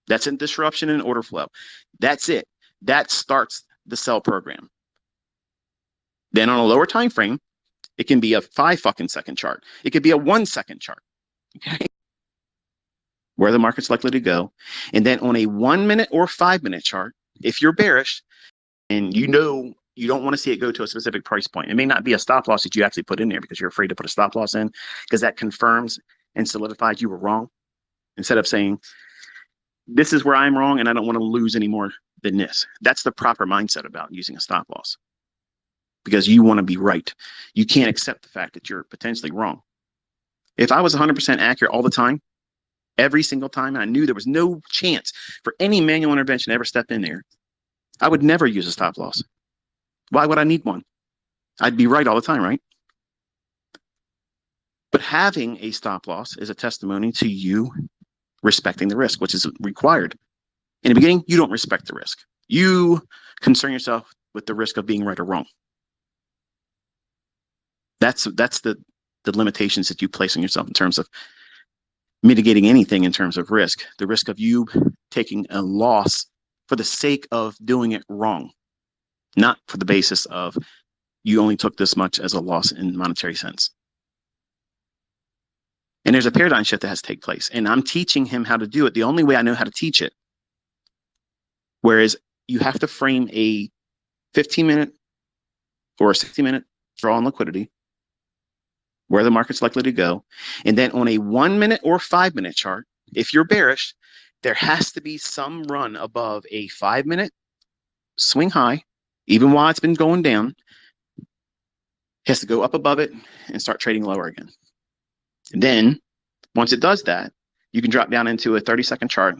That's a disruption in order flow. That's it. That starts the sell program. Then on a lower time frame, it can be a 5 fucking second chart. It could be a 1 second chart. Okay. Where the market's likely to go. And then on a 1 minute or 5-minute chart, if you're bearish and you know you don't want to see it go to a specific price point, it may not be a stop loss that you actually put in there because you're afraid to put a stop loss in because that confirms and solidifies you were wrong. Instead of saying, this is where I'm wrong and I don't want to lose any more than this. That's the proper mindset about using a stop loss because you want to be right. You can't accept the fact that you're potentially wrong. If I was 100% accurate all the time, every single time, and I knew there was no chance for any manual intervention to ever step in there, I would never use a stop loss. Why would I need one? I'd be right all the time, right? But having a stop loss is a testimony to you respecting the risk, which is required. In the beginning, you don't respect the risk. You concern yourself with the risk of being right or wrong. That's the limitations that you place on yourself in terms of mitigating anything in terms of risk. The risk of you taking a loss for the sake of doing it wrong, not for the basis of you only took this much as a loss in monetary sense. And there's a paradigm shift that has to take place. And I'm teaching him how to do it the only way I know how to teach it. Whereas you have to frame a 15-minute or a 60-minute draw on liquidity, where the market's likely to go. And then on a 1 minute or 5-minute chart, if you're bearish, there has to be some run above a 5-minute swing high, even while it's been going down. It has to go up above it and start trading lower again. And then once it does that, you can drop down into a 30-second chart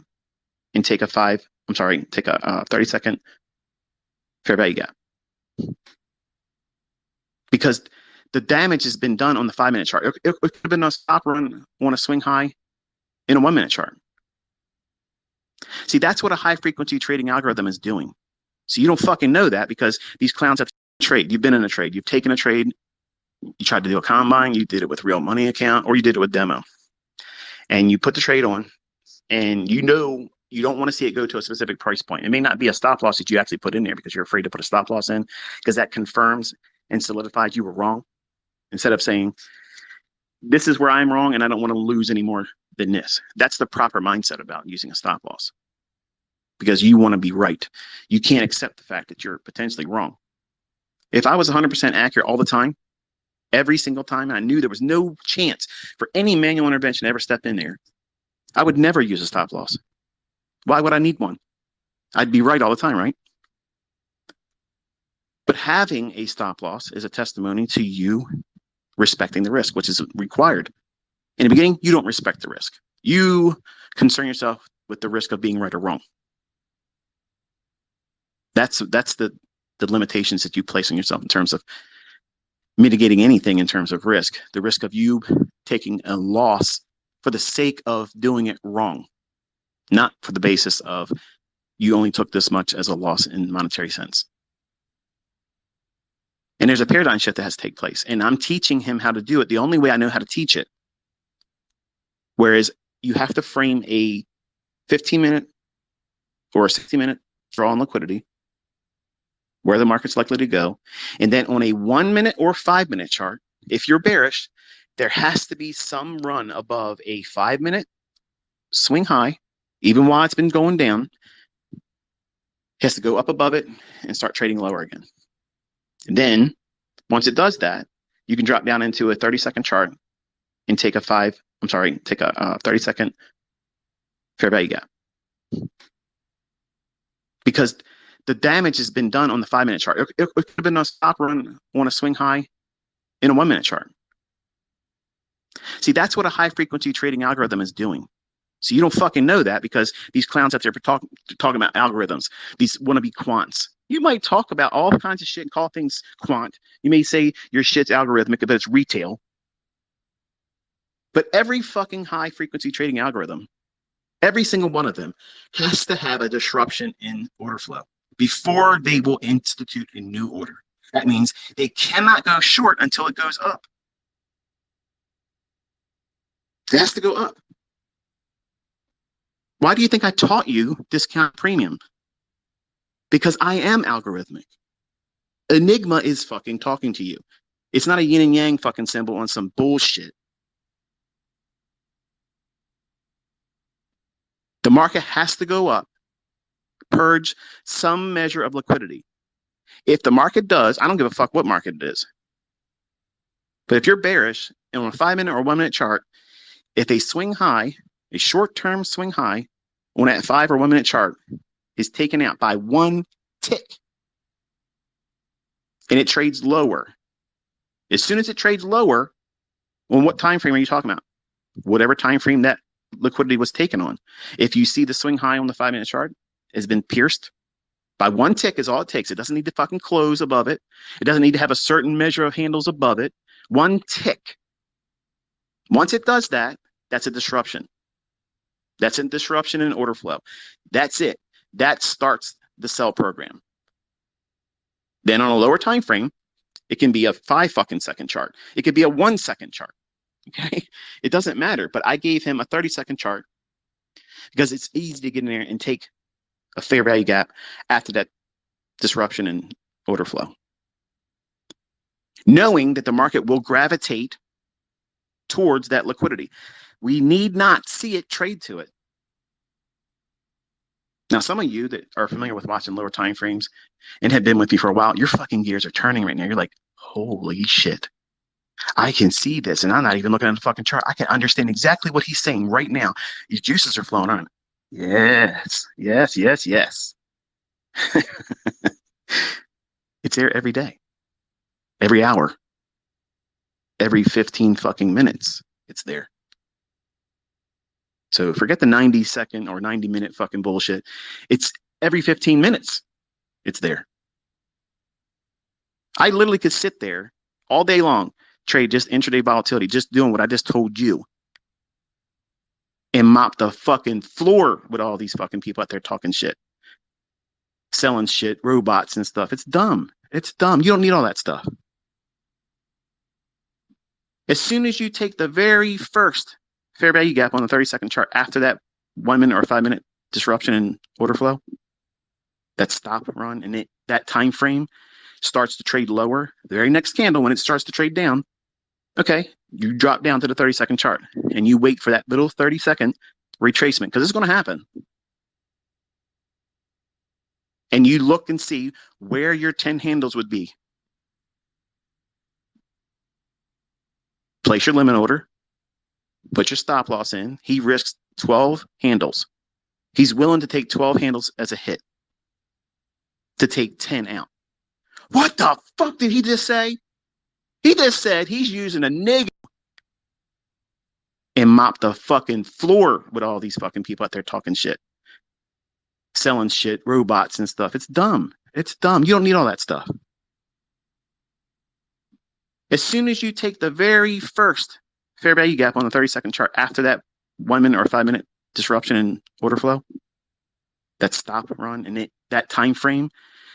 and take a 30-second fair value gap. Because the damage has been done on the 5-minute chart. It could have been a stop run on a swing high in a 1-minute chart. See, that's what a high frequency trading algorithm is doing. So you don't fucking know that because these clowns have trade. You've been in a trade. You've taken a trade. You tried to do a combine. You did it with real money account, or you did it with demo. And you put the trade on, and you know you don't want to see it go to a specific price point. It may not be a stop loss that you actually put in there because you're afraid to put a stop loss in because that confirms and solidifies you were wrong. Instead of saying, this is where I'm wrong and I don't want to lose any more than this. That's the proper mindset about using a stop loss because you want to be right. You can't accept the fact that you're potentially wrong. If I was 100% accurate all the time, every single time, and I knew there was no chance for any manual intervention to ever step in there, I would never use a stop loss. Why would I need one? I'd be right all the time, right? But having a stop loss is a testimony to you respecting the risk, which is required. In the beginning, you don't respect the risk. You concern yourself with the risk of being right or wrong. That's the limitations that you place on yourself in terms of mitigating anything in terms of risk. The risk of you taking a loss for the sake of doing it wrong, not for the basis of you only took this much as a loss in monetary sense. And there's a paradigm shift that has to take place. And I'm teaching him how to do it the only way I know how to teach it. Whereas you have to frame a 15-minute or a 60-minute draw on liquidity, where the market's likely to go. And then on a 1 minute or 5-minute chart, if you're bearish, there has to be some run above a 5-minute swing high, even while it's been going down. It has to go up above it and start trading lower again. And then once it does that, you can drop down into a 30-second chart and take a 30-second fair value gap. Because the damage has been done on the 5-minute chart. It could have been a stop run on a swing high in a 1-minute chart. See, that's what a high frequency trading algorithm is doing. So you don't fucking know that because these clowns out there talking about algorithms, these wannabe quants. You might talk about all kinds of shit and call things quant. You may say your shit's algorithmic, but it's retail. But every fucking high frequency trading algorithm, every single one of them, has to have a disruption in order flow before they will institute a new order. That means they cannot go short until it goes up. It has to go up. Why do you think I taught you discount premium? Because I am algorithmic. Enigma is fucking talking to you. It's not a yin and yang fucking symbol on some bullshit. The market has to go up, purge some measure of liquidity. If the market does, I don't give a fuck what market it is. But if you're bearish and on a 5-minute or 1-minute chart, if a swing high, a short-term swing high on that 5 or 1-minute chart is taken out by one tick and it trades lower, as soon as it trades lower, on what time frame are you talking about? Whatever time frame that liquidity was taken on. If you see the swing high on the 5-minute chart has been pierced by one tick is all it takes. It doesn't need to fucking close above it. It doesn't need to have a certain measure of handles above it. One tick. Once it does that, that's a disruption. That's a disruption in order flow. That's it. That starts the sell program. Then on a lower time frame, it can be a 5 fucking second chart. It could be a 1 second chart. Okay, it doesn't matter. But I gave him a 30-second chart because it's easy to get in there and take a fair value gap after that disruption in order flow, knowing that the market will gravitate towards that liquidity. We need not see it trade to it. Now, some of you that are familiar with watching lower time frames and have been with me for a while, your fucking gears are turning right now. You're like, holy shit. I can see this, and I'm not even looking at the fucking chart. I can understand exactly what he's saying right now. His juices are flowing on. Yes, yes, yes, yes. It's there every day, every hour, every 15 fucking minutes. It's there. So forget the 90-second or 90-minute fucking bullshit. It's every 15 minutes. It's there. I literally could sit there all day long, trade just intraday volatility, just doing what I just told you, and mop the fucking floor with all these fucking people out there talking shit, selling shit, robots and stuff. It's dumb. It's dumb. You don't need all that stuff. As soon as you take the very first fair value gap on the 30-second chart after that 1-minute or 5-minute disruption in order flow, that stop run, and that time frame starts to trade lower, the very next candle, when it starts to trade down, okay, you drop down to the 30-second chart and you wait for that little 30-second retracement, because it's going to happen. And you look and see where your 10 handles would be. Place your limit order, put your stop loss in. He risks 12 handles. He's willing to take 12 handles as a hit to take 10 out. What the fuck did he just say? He just said he's using a negative and mop the fucking floor with all these fucking people out there talking shit, selling shit, robots and stuff. It's dumb. It's dumb. You don't need all that stuff. As soon as you take the very first fair value gap on the 30-second chart after that 1-minute or 5-minute disruption in order flow, that stop run, and that time frame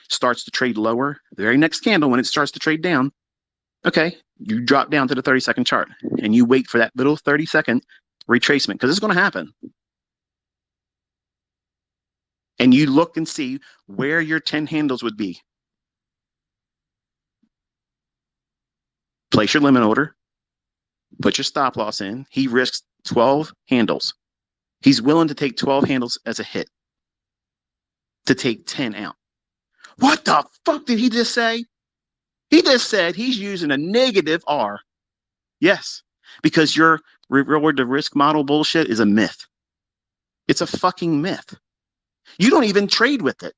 starts to trade lower, the very next candle, when it starts to trade down, okay, you drop down to the 30-second chart and you wait for that little 30-second retracement, because it's going to happen. And you look and see where your 10 handles would be. Place your limit order, put your stop loss in. He risks 12 handles. He's willing to take 12 handles as a hit to take 10 out. What the fuck did he just say? He just said he's using a negative R. Yes, because your reward to risk model bullshit is a myth. It's a fucking myth. You don't even trade with it.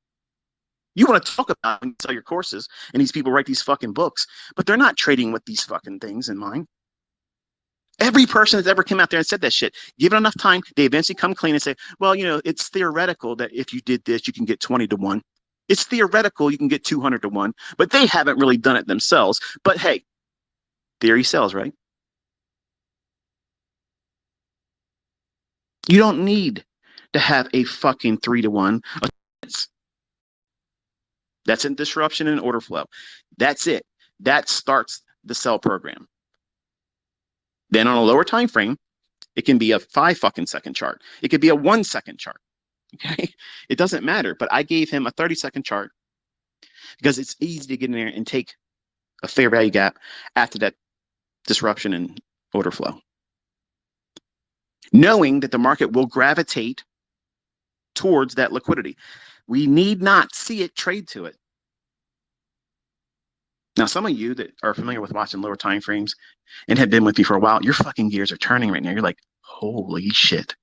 You want to talk about it and sell your courses, and these people write these fucking books, but they're not trading with these fucking things in mind. Every person that's ever come out there and said that shit, given enough time, they eventually come clean and say, well, you know, it's theoretical that if you did this, you can get 20 to 1. It's theoretical you can get 200 to 1, but they haven't really done it themselves. But hey, theory sells, right? You don't need to have a fucking 3-to-1. That's in disruption and order flow. That's it. That starts the sell program. Then on a lower time frame, it can be a 5 fucking second chart. It could be a 1 second chart. Okay. It doesn't matter. But I gave him a 30-second chart because it's easy to get in there and take a fair value gap after that disruption and order flow. Knowing that the market will gravitate towards that liquidity. We need not see it trade to it. Now, some of you that are familiar with watching lower time frames and have been with me for a while, your fucking gears are turning right now. You're like, holy shit.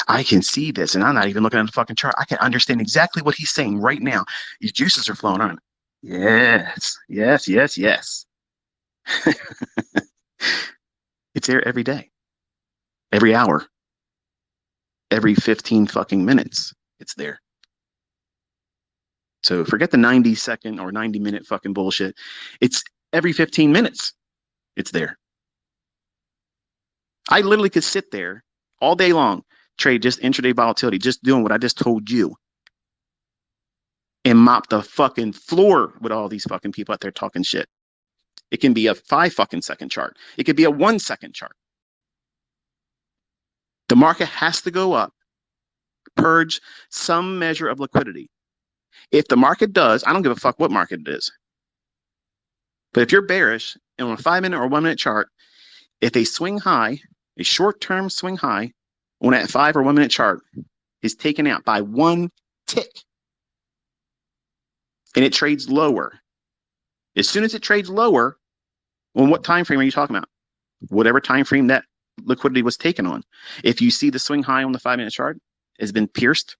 I can see this, and I'm not even looking at the fucking chart. I can understand exactly what he's saying right now. His juices are flowing on. Yes, yes, yes, yes. It's there every day, every hour, every 15 fucking minutes. It's there. So forget the 90-second or 90-minute fucking bullshit. It's every 15 minutes. It's there. I literally could sit there all day long, trade just intraday volatility, just doing what I just told you, and mop the fucking floor with all these fucking people out there talking shit. It can be a 5 fucking second chart. It could be a 1 second chart. The market has to go up, purge some measure of liquidity. If the market does, I don't give a fuck what market it is. But if you're bearish and on a 5-minute or 1-minute chart, if a swing high, a short-term swing high on that 5 or 1-minute chart is taken out by 1 tick and it trades lower, as soon as it trades lower, on what time frame are you talking about? Whatever time frame that liquidity was taken on. If you see the swing high on the 5-minute chart has been pierced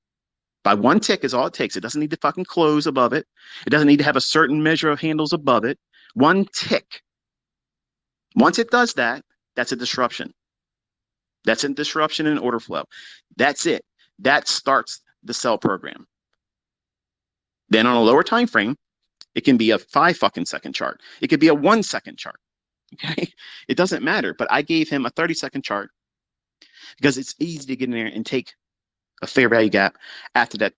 by 1 tick is all it takes. It doesn't need to fucking close above it. It doesn't need to have a certain measure of handles above it. 1 tick. Once it does that, that's a disruption. That's a disruption in order flow. That's it. That starts the sell program. Then on a lower time frame, it can be a 5-fucking-second chart. It could be a 1-second chart. Okay. It doesn't matter. But I gave him a 30-second chart because it's easy to get in there and take a fair value gap after that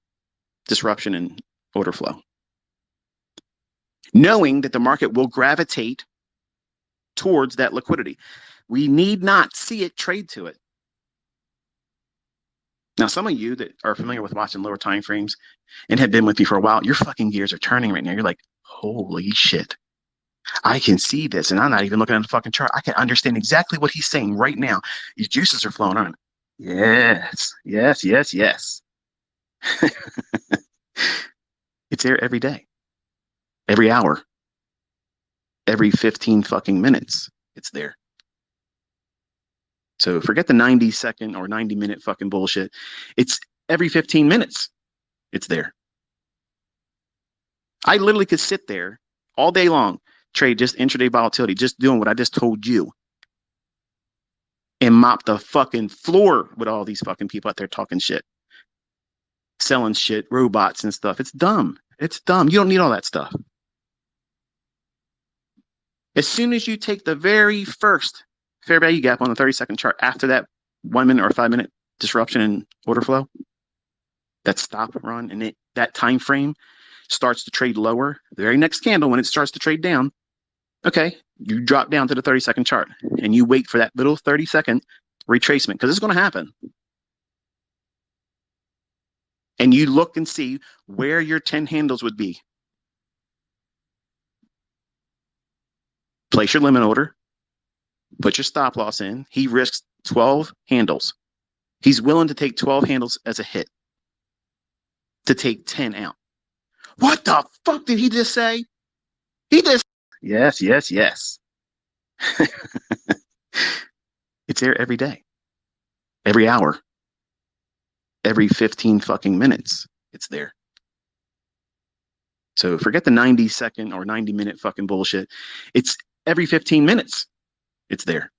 disruption and order flow. Knowing that the market will gravitate towards that liquidity. We need not see it trade to it. Now, some of you that are familiar with watching lower time frames and have been with me for a while, your fucking gears are turning right now. You're like, holy shit. I can see this, and I'm not even looking at the fucking chart. I can understand exactly what he's saying right now. His juices are flowing on. Yes, yes, yes, yes. It's there every day, every hour, every 15 fucking minutes. It's there. So forget the 90-second or 90-minute fucking bullshit. It's every 15 minutes. It's there. I literally could sit there all day long, trade just intraday volatility, just doing what I just told you, and mop the fucking floor with all these fucking people out there talking shit, selling shit, robots and stuff. It's dumb. It's dumb. You don't need all that stuff. As soon as you take the very first fair value gap on the 30-second chart after that 1-minute or 5-minute disruption in order flow, that stop run and that time frame starts to trade lower, the very next candle when it starts to trade down, okay, you drop down to the 30-second chart and you wait for that little 30-second retracement because it's going to happen. And you look and see where your 10 handles would be. Place your limit order, put your stop loss in. He risks 12 handles. He's willing to take 12 handles as a hit to take 10 out. What the fuck did he just say? He just, yes, yes, yes. It's there every day, every hour, every 15 fucking minutes. It's there. So forget the 90-second or 90-minute fucking bullshit. It's every 15 minutes. It's there.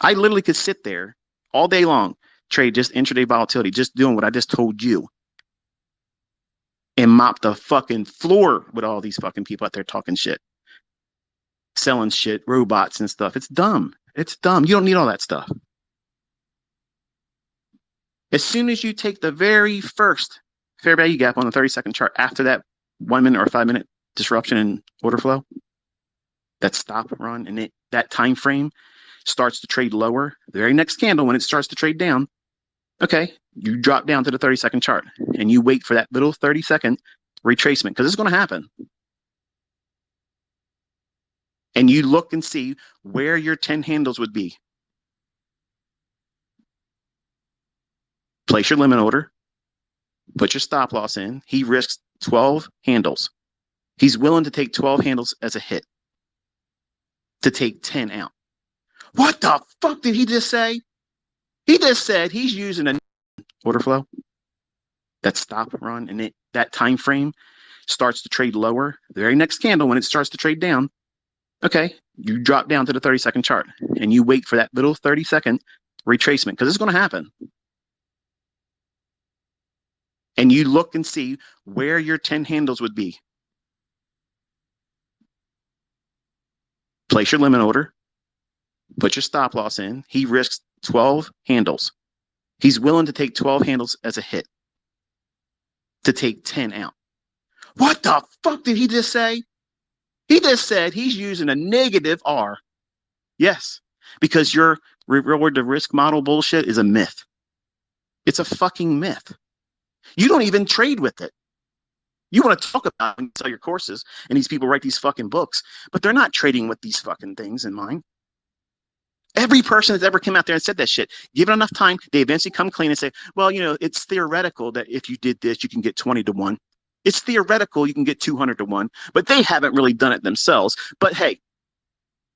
I literally could sit there all day long, trade just intraday volatility, just doing what I just told you, and mop the fucking floor with all these fucking people out there talking shit, selling shit, robots and stuff. It's dumb. It's dumb. You don't need all that stuff. As soon as you take the very first fair value gap on the 30-second chart after that 1 minute or 5 minute disruption in order flow, that stop run and that time frame starts to trade lower, the very next candle when it starts to trade down, okay, you drop down to the 30-second chart and you wait for that little 30-second retracement because it's going to happen. And you look and see where your 10 handles would be. Place your limit order, put your stop loss in. He risks 12 handles. He's willing to take 12 handles as a hit to take 10 out. What the fuck did he just say? He just said he's using a order flow. That stop run and that time frame starts to trade lower. The very next candle when it starts to trade down, okay, you drop down to the 30-second chart and you wait for that little 30-second retracement because it's going to happen. And you look and see where your 10 handles would be. Place your limit order, put your stop loss in. He risks 12 handles. He's willing to take 12 handles as a hit to take 10 out. What the fuck did he just say? He just said he's using a negative R. Yes, because your reward to risk model bullshit is a myth. It's a fucking myth. You don't even trade with it. You want to talk about it when you sell your courses and these people write these fucking books, but they're not trading with these fucking things in mind. Every person that's ever come out there and said that shit, given enough time, they eventually come clean and say, well, you know, it's theoretical that if you did this, you can get 20 to 1. It's theoretical you can get 200 to 1, but they haven't really done it themselves. But hey,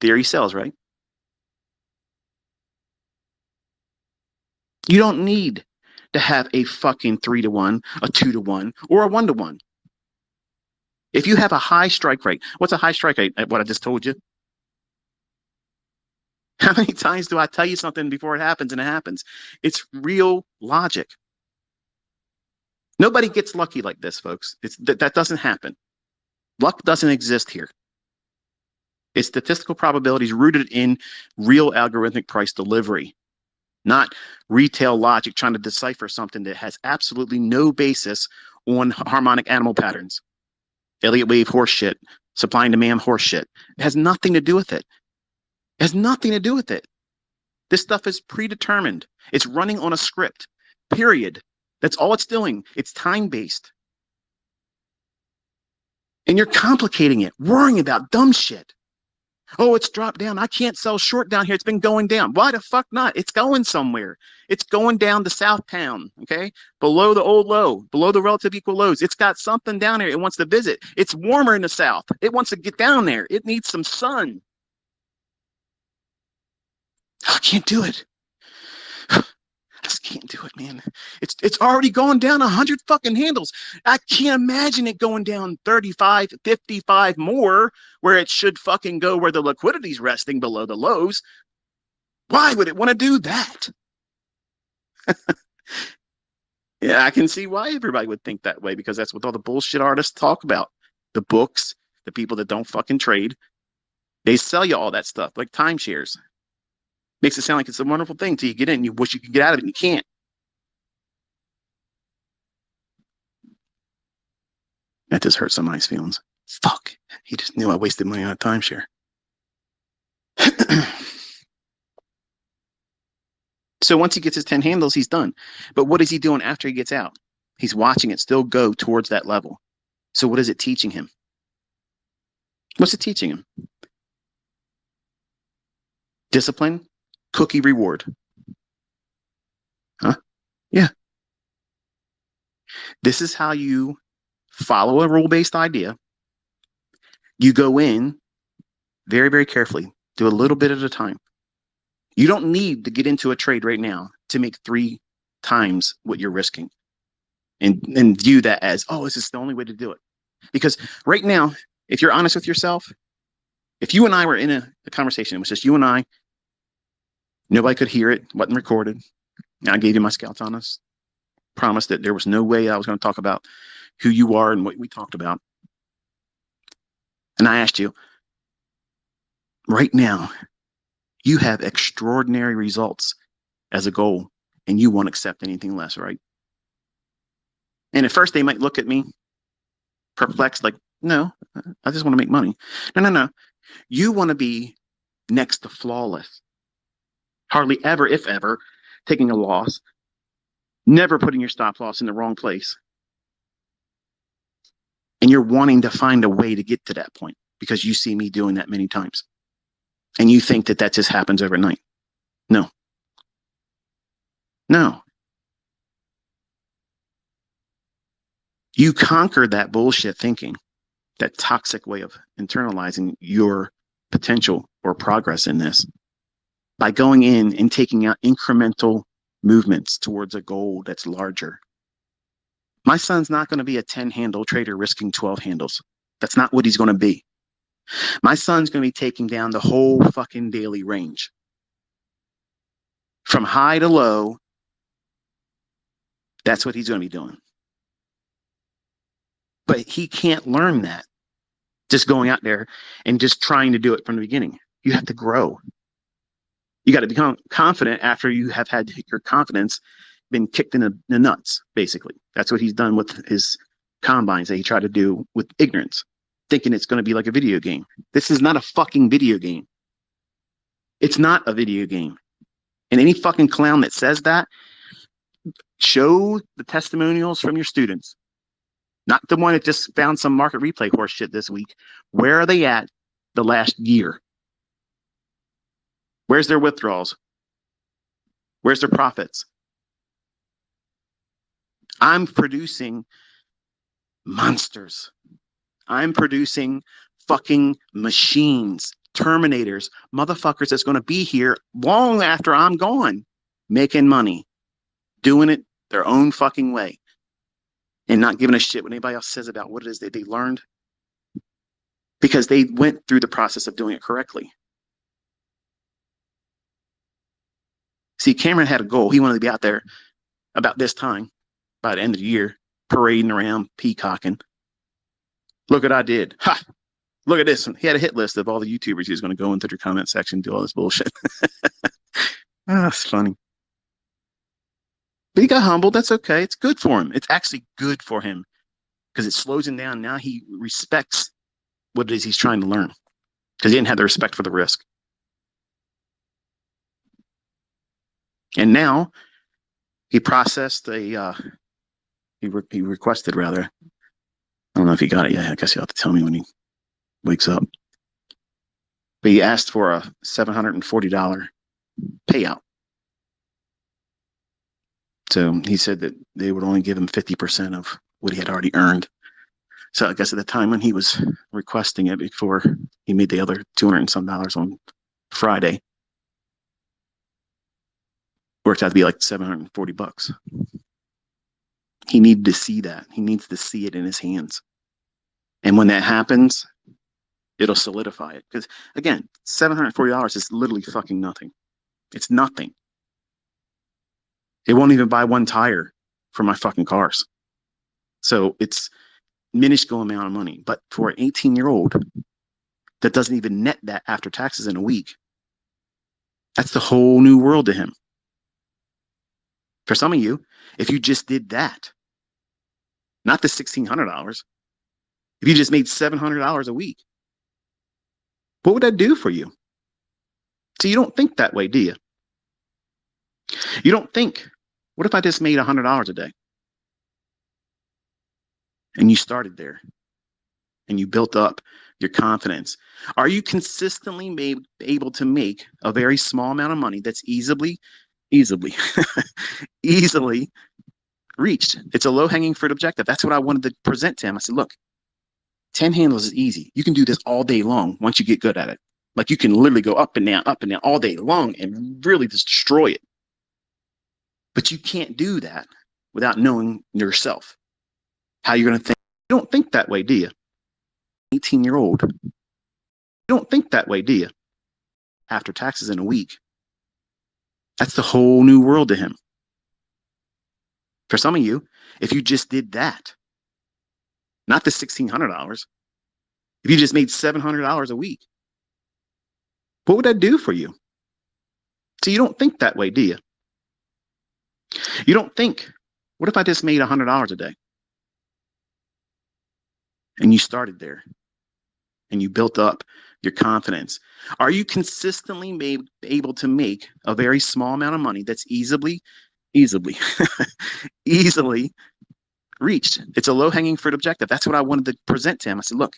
theory sells, right? You don't need to have a fucking 3 to 1, a 2 to 1, or a 1 to 1. If you have a high strike rate, what's a high strike rate? What I just told you. How many times do I tell you something before it happens and it happens? It's real logic. Nobody gets lucky like this, folks. That doesn't happen. Luck doesn't exist here. It's statistical probabilities rooted in real algorithmic price delivery, not retail logic trying to decipher something that has absolutely no basis on harmonic animal patterns. Elliott wave horse shit, supply and demand horse shit. It has nothing to do with it. It has nothing to do with it. This stuff is predetermined. It's running on a script, period. That's all it's doing. It's time-based. And you're complicating it, worrying about dumb shit. Oh, it's dropped down. I can't sell short down here. It's been going down. Why the fuck not? It's going somewhere. It's going down to Southtown, okay? Below the old low, below the relative equal lows. It's got something down there it wants to visit. It's warmer in the south. It wants to get down there. It needs some sun. I can't do it. I just can't do it, man. It's already gone down 100 fucking handles. I can't imagine it going down 35, 55 more where it should fucking go where the liquidity's resting below the lows. Why would it want to do that? Yeah, I can see why everybody would think that way because that's what all the bullshit artists talk about. The books, the people that don't fucking trade, they sell you all that stuff like timeshares. Makes it sound like it's a wonderful thing till you get in and you wish you could get out of it and you can't. That just hurts somebody's feelings. Fuck. He just knew I wasted money on a timeshare. So once he gets his 10 handles, he's done. But what is he doing after he gets out? He's watching it still go towards that level. So what is it teaching him? What's it teaching him? Discipline, cookie reward. Huh? Yeah. This is how you follow a rule-based idea. You go in very, very carefully, do a little bit at a time. You don't need to get into a trade right now to make 3 times what you're risking and view that as, oh, this is the only way to do it. Because right now, if you're honest with yourself, if you and I were in a conversation, it was just you and I, nobody could hear it, wasn't recorded. I gave you my Scouts Honest promise that there was no way I was going to talk about who you are and what we talked about. And I asked you, right now, you have extraordinary results as a goal. and you won't accept anything less, right? And at first they might look at me perplexed, like, no, I just want to make money. No, no, no. You want to be next to flawless. Hardly ever, if ever, taking a loss, never putting your stop loss in the wrong place. And you're wanting to find a way to get to that point because you see me doing that many times. And you think that just happens overnight. No. No. You conquered that bullshit thinking, that toxic way of internalizing your potential or progress in this by going in and taking out incremental movements towards a goal that's larger. My son's not going to be a 10-handle trader risking 12 handles. That's not what he's going to be. My son's going to be taking down the whole fucking daily range. From high to low, that's what he's going to be doing. But he can't learn that just going out there and just trying to do it from the beginning. You have to grow. You got to become confident after you have had your confidence been kicked in the nuts, basically. That's what he's done with his combines that he tried to do with ignorance, thinking it's going to be like a video game. This is not a fucking video game. It's not a video game. And any fucking clown that says that, show the testimonials from your students. Not the one that just found some market replay horse shit this week. Where are they at the last year? Where's their withdrawals? Where's their profits? I'm producing monsters. I'm producing fucking machines, terminators, motherfuckers that's going to be here long after I'm gone, making money, doing it their own fucking way, and not giving a shit what anybody else says about what it is that they learned, because they went through the process of doing it correctly. See, Cameron had a goal. He wanted to be out there about this time, by the end of the year, parading around, peacocking. Look what I did. Ha! Look at this. He had a hit list of all the YouTubers he was going to go into their comment section and do all this bullshit. That's funny. But he got humbled. That's okay. It's good for him. It's actually good for him because it slows him down. Now he respects what it is he's trying to learn because he didn't have the respect for the risk. And now he processed he requested rather. I don't know if he got it yet. I guess he'll have to tell me when he wakes up. But he asked for a $740 payout. So he said that they would only give him 50% of what he had already earned. So I guess at the time when he was requesting it, before he made the other $200 and some on Friday, worked out to be like $740. He needed to see that. He needs to see it in his hands. And when that happens, it'll solidify it. Because again, $740 is literally fucking nothing. It's nothing. It won't even buy one tire for my fucking cars. So it's minuscule amount of money. But for an 18-year-old that doesn't even net that after taxes in a week, that's the whole new world to him. For some of you, if you just did that, not the $1,600, if you just made $700 a week, what would that do for you? So you don't think that way, do you? You don't think, what if I just made $100 a day? And you started there and you built up your confidence. Are you consistently able to make a very small amount of money that's easily reached? It's a low-hanging fruit objective. That's what I wanted to present to him. I said, look, 10 handles is easy. You can do this all day long once you get good at it. Like you can literally go up and down all day long and really just destroy it. But you can't do that without knowing yourself, how you're going to think. You don't think that way, do you? 18-year-old. You don't think that way, do you? After taxes in a week. That's the whole new world to him. For some of you, if you just did that, not the $1,600, if you just made $700 a week, what would that do for you? So you don't think that way, do you? You don't think, what if I just made $100 a day? And you started there and you built up your confidence. Are you consistently able to make a very small amount of money that's easily, easily reached? It's a low hanging fruit objective. That's what I wanted to present to him. I said, look,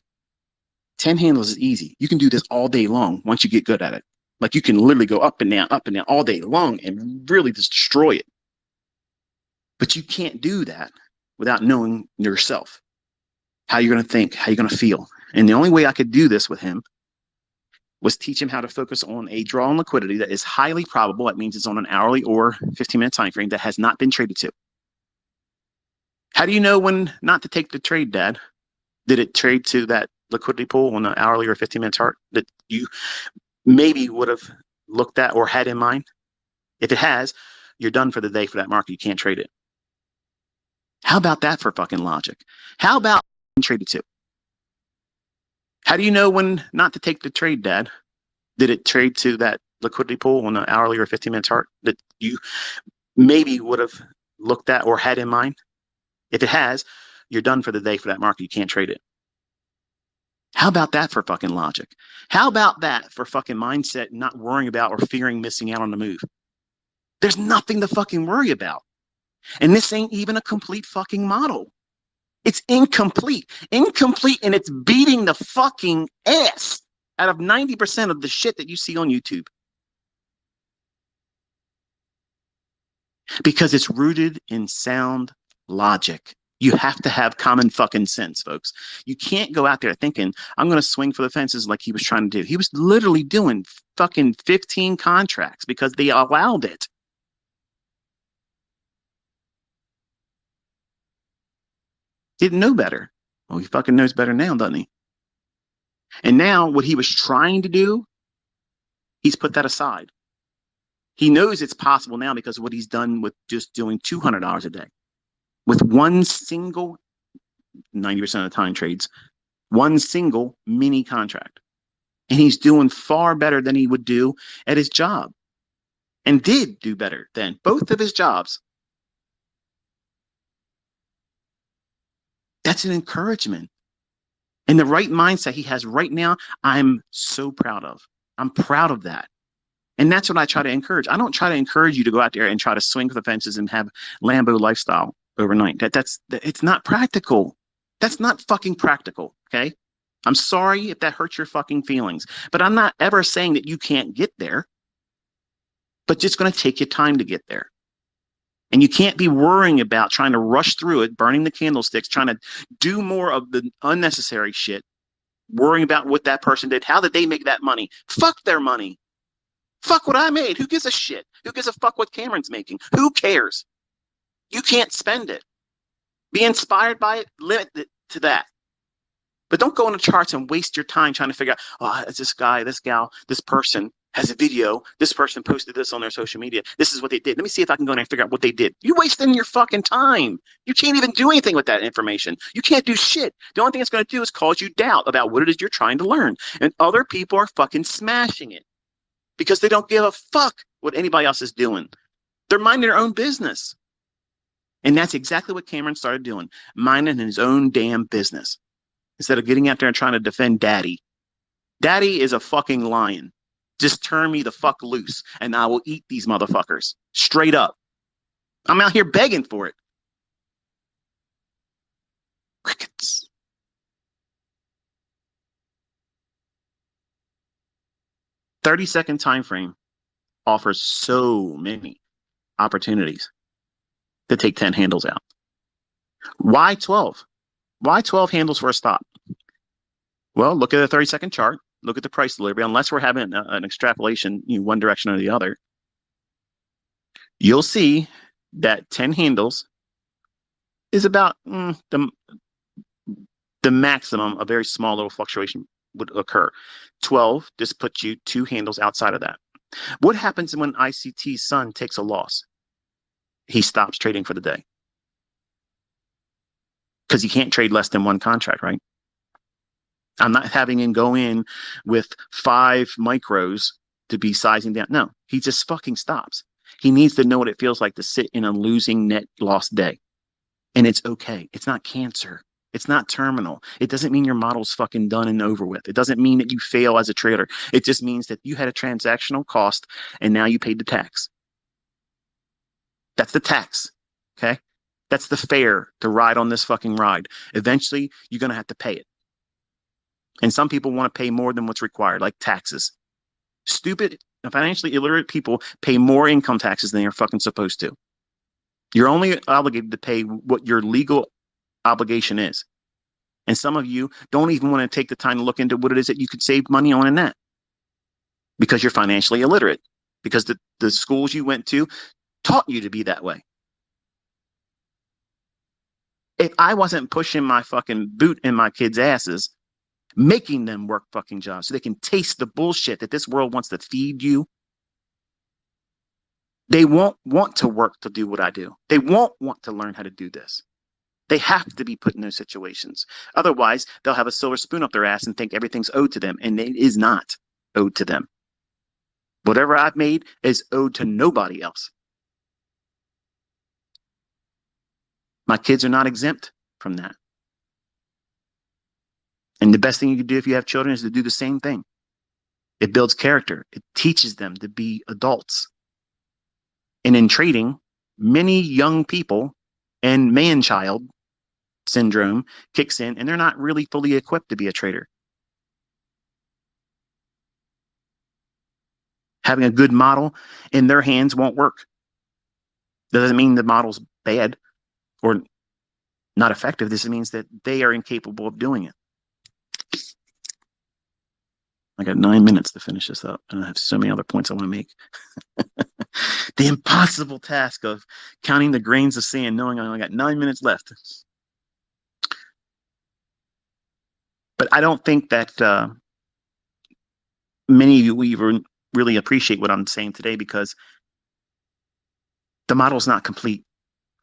10 handles is easy. You can do this all day long once you get good at it. Like you can literally go up and down all day long and really just destroy it. But you can't do that without knowing yourself, how you're going to think, how you're going to feel. And the only way I could do this with him was teach him how to focus on a draw on liquidity that is highly probable. That means it's on an hourly or 15-minute time frame that has not been traded to. How do you know when not to take the trade, Dad? Did it trade to that liquidity pool on an hourly or 15-minute chart that you maybe would have looked at or had in mind? If it has, you're done for the day for that market. You can't trade it. How about that for fucking logic? How about trade it to? How do you know when not to take the trade, Dad? Did it trade to that liquidity pool on an hourly or 15-minute chart that you maybe would have looked at or had in mind? If it has, you're done for the day for that market. You can't trade it. How about that for fucking logic? How about that for fucking mindset, not worrying about or fearing missing out on the move? There's nothing to fucking worry about. And this ain't even a complete fucking model. It's incomplete. Incomplete, and it's beating the fucking ass out of 90% of the shit that you see on YouTube. Because it's rooted in sound logic. You have to have common fucking sense, folks. You can't go out there thinking, I'm going to swing for the fences like he was trying to do. He was literally doing fucking 15 contracts because they allowed it. Didn't know better. Well, he fucking knows better now, doesn't he? And now what he was trying to do, he's put that aside. He knows it's possible now because of what he's done with just doing $200 a day. With one single, 90% of the time trades, one single mini contract. And he's doing far better than he would do at his job. And did do better than both of his jobs. That's an encouragement. And the right mindset he has right now, I'm so proud of. I'm proud of that. And that's what I try to encourage. I don't try to encourage you to go out there and try to swing for the fences and have Lambo lifestyle overnight. It's not practical. That's not fucking practical. Okay. I'm sorry if that hurts your fucking feelings, but I'm not ever saying that you can't get there, but it's going to take you time to get there. And you can't be worrying about trying to rush through it, burning the candlesticks, trying to do more of the unnecessary shit, worrying about what that person did. How did they make that money? Fuck their money. Fuck what I made. Who gives a shit? Who gives a fuck what Cameron's making? Who cares? You can't spend it. Be inspired by it, limit it to that. But don't go on the charts and waste your time trying to figure out, oh, it's this guy, this gal, this person has a video. This person posted this on their social media. This is what they did. Let me see if I can go in and figure out what they did. You're wasting your fucking time. You can't even do anything with that information. You can't do shit. The only thing it's going to do is cause you doubt about what it is you're trying to learn. And other people are fucking smashing it because they don't give a fuck what anybody else is doing. They're minding their own business. And that's exactly what Cameron started doing, minding his own damn business. Instead of getting out there and trying to defend Daddy. Daddy is a fucking lion. Just turn me the fuck loose and I will eat these motherfuckers. Straight up. I'm out here begging for it. Crickets. "30-second time frame offers so many opportunities to take 10 handles out. Why 12? Why 12 handles for a stop? Well, look at a 30-second chart. Look at the price delivery. Unless we're having an extrapolation, one direction or the other, you'll see that 10 handles is about the maximum. A very small little fluctuation would occur. 12 just puts you 2 handles outside of that. What happens when ICT's son takes a loss? He stops trading for the day. Because he can't trade less than one contract, right? I'm not having him go in with 5 micros to be sizing down. No, he just fucking stops. He needs to know what it feels like to sit in a losing net lost day. And it's okay. It's not cancer. It's not terminal. It doesn't mean your model's fucking done and over with. It doesn't mean that you fail as a trader. It just means that you had a transactional cost and now you paid the tax. That's the tax. Okay. That's the fare to ride on this fucking ride. Eventually, you're going to have to pay it. And some people want to pay more than what's required, like taxes. Stupid, financially illiterate people pay more income taxes than they're fucking supposed to. You're only obligated to pay what your legal obligation is. And some of you don't even want to take the time to look into what it is that you could save money on in that because you're financially illiterate, because the schools you went to taught you to be that way. If I wasn't pushing my fucking boot in my kids' asses, making them work fucking jobs so they can taste the bullshit that this world wants to feed you, they won't want to work to do what I do. They won't want to learn how to do this. They have to be put in those situations. Otherwise, they'll have a silver spoon up their ass and think everything's owed to them, and it is not owed to them. Whatever I've made is owed to nobody else. My kids are not exempt from that. And the best thing you can do if you have children is to do the same thing. It builds character. It teaches them to be adults. And in trading, many young people and man-child syndrome kicks in, and they're not really fully equipped to be a trader. Having a good model in their hands won't work. That doesn't mean the model's bad or not effective. This means that they are incapable of doing it. I got 9 minutes to finish this up, and I have so many other points I want to make. The impossible task of counting the grains of sand, knowing I only got 9 minutes left. But I don't think that many of you will even really appreciate what I'm saying today, because the model's not complete.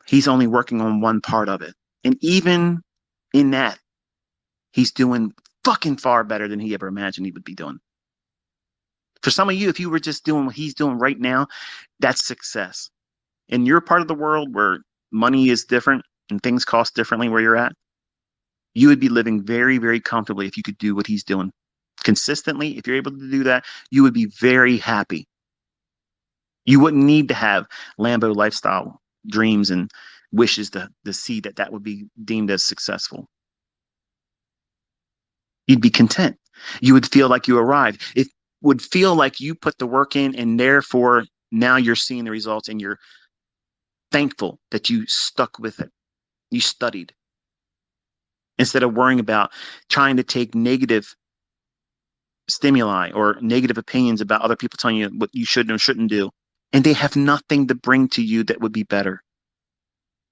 He's only working on one part of it. And even in that, he's doing fucking far better than he ever imagined he would be doing. For some of you, if you were just doing what he's doing right now, that's success. In your part of the world where money is different and things cost differently where you're at, you would be living very, very comfortably if you could do what he's doing consistently. If you're able to do that, you would be very happy. You wouldn't need to have Lambo lifestyle dreams and wishes to see that would be deemed as successful. You'd be content. You would feel like you arrived. It would feel like you put the work in, and therefore now you're seeing the results, and you're thankful that you stuck with it. You studied. Instead of worrying about trying to take negative stimuli or negative opinions about other people telling you what you should and shouldn't do, and they have nothing to bring to you that would be better.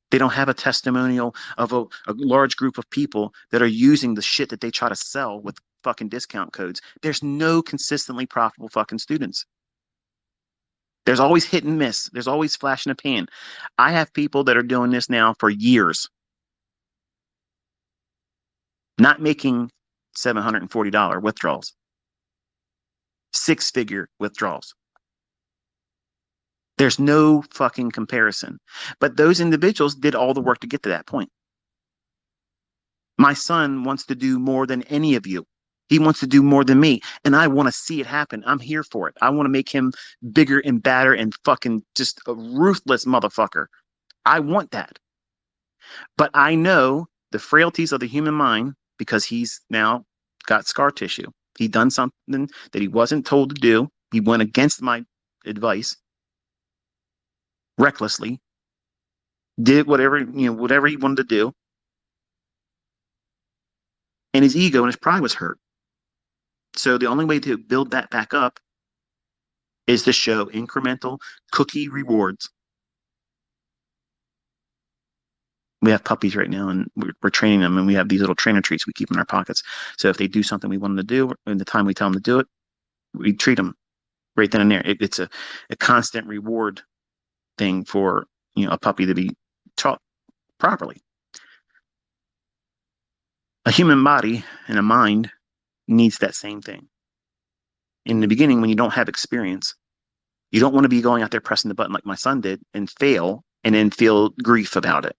They don't have a testimonial of a large group of people that are using the shit that they try to sell with fucking discount codes. There's no consistently profitable fucking students. There's always hit and miss. There's always flash in a pan. I have people that are doing this now for years, not making $740 withdrawals, 6-figure withdrawals. There's no fucking comparison. But those individuals did all the work to get to that point. My son wants to do more than any of you. He wants to do more than me. And I want to see it happen. I'm here for it. I want to make him bigger and badder and fucking just a ruthless motherfucker. I want that. But I know the frailties of the human mind because he's now got scar tissue. He done something that he wasn't told to do. He went against my advice. Recklessly, did whatever he wanted to do, and his ego and his pride was hurt. So the only way to build that back up is to show incremental cookie rewards. We have puppies right now, and we're training them, and we have these little trainer treats we keep in our pockets. So if they do something we want them to do, in the time we tell them to do it, we treat them right then and there. It's a constant reward thing for a puppy to be taught properly. A human body and a mind needs that same thing. In the beginning, when you don't have experience, You don't want to be going out there pressing the button like my son did and fail and then feel grief about it.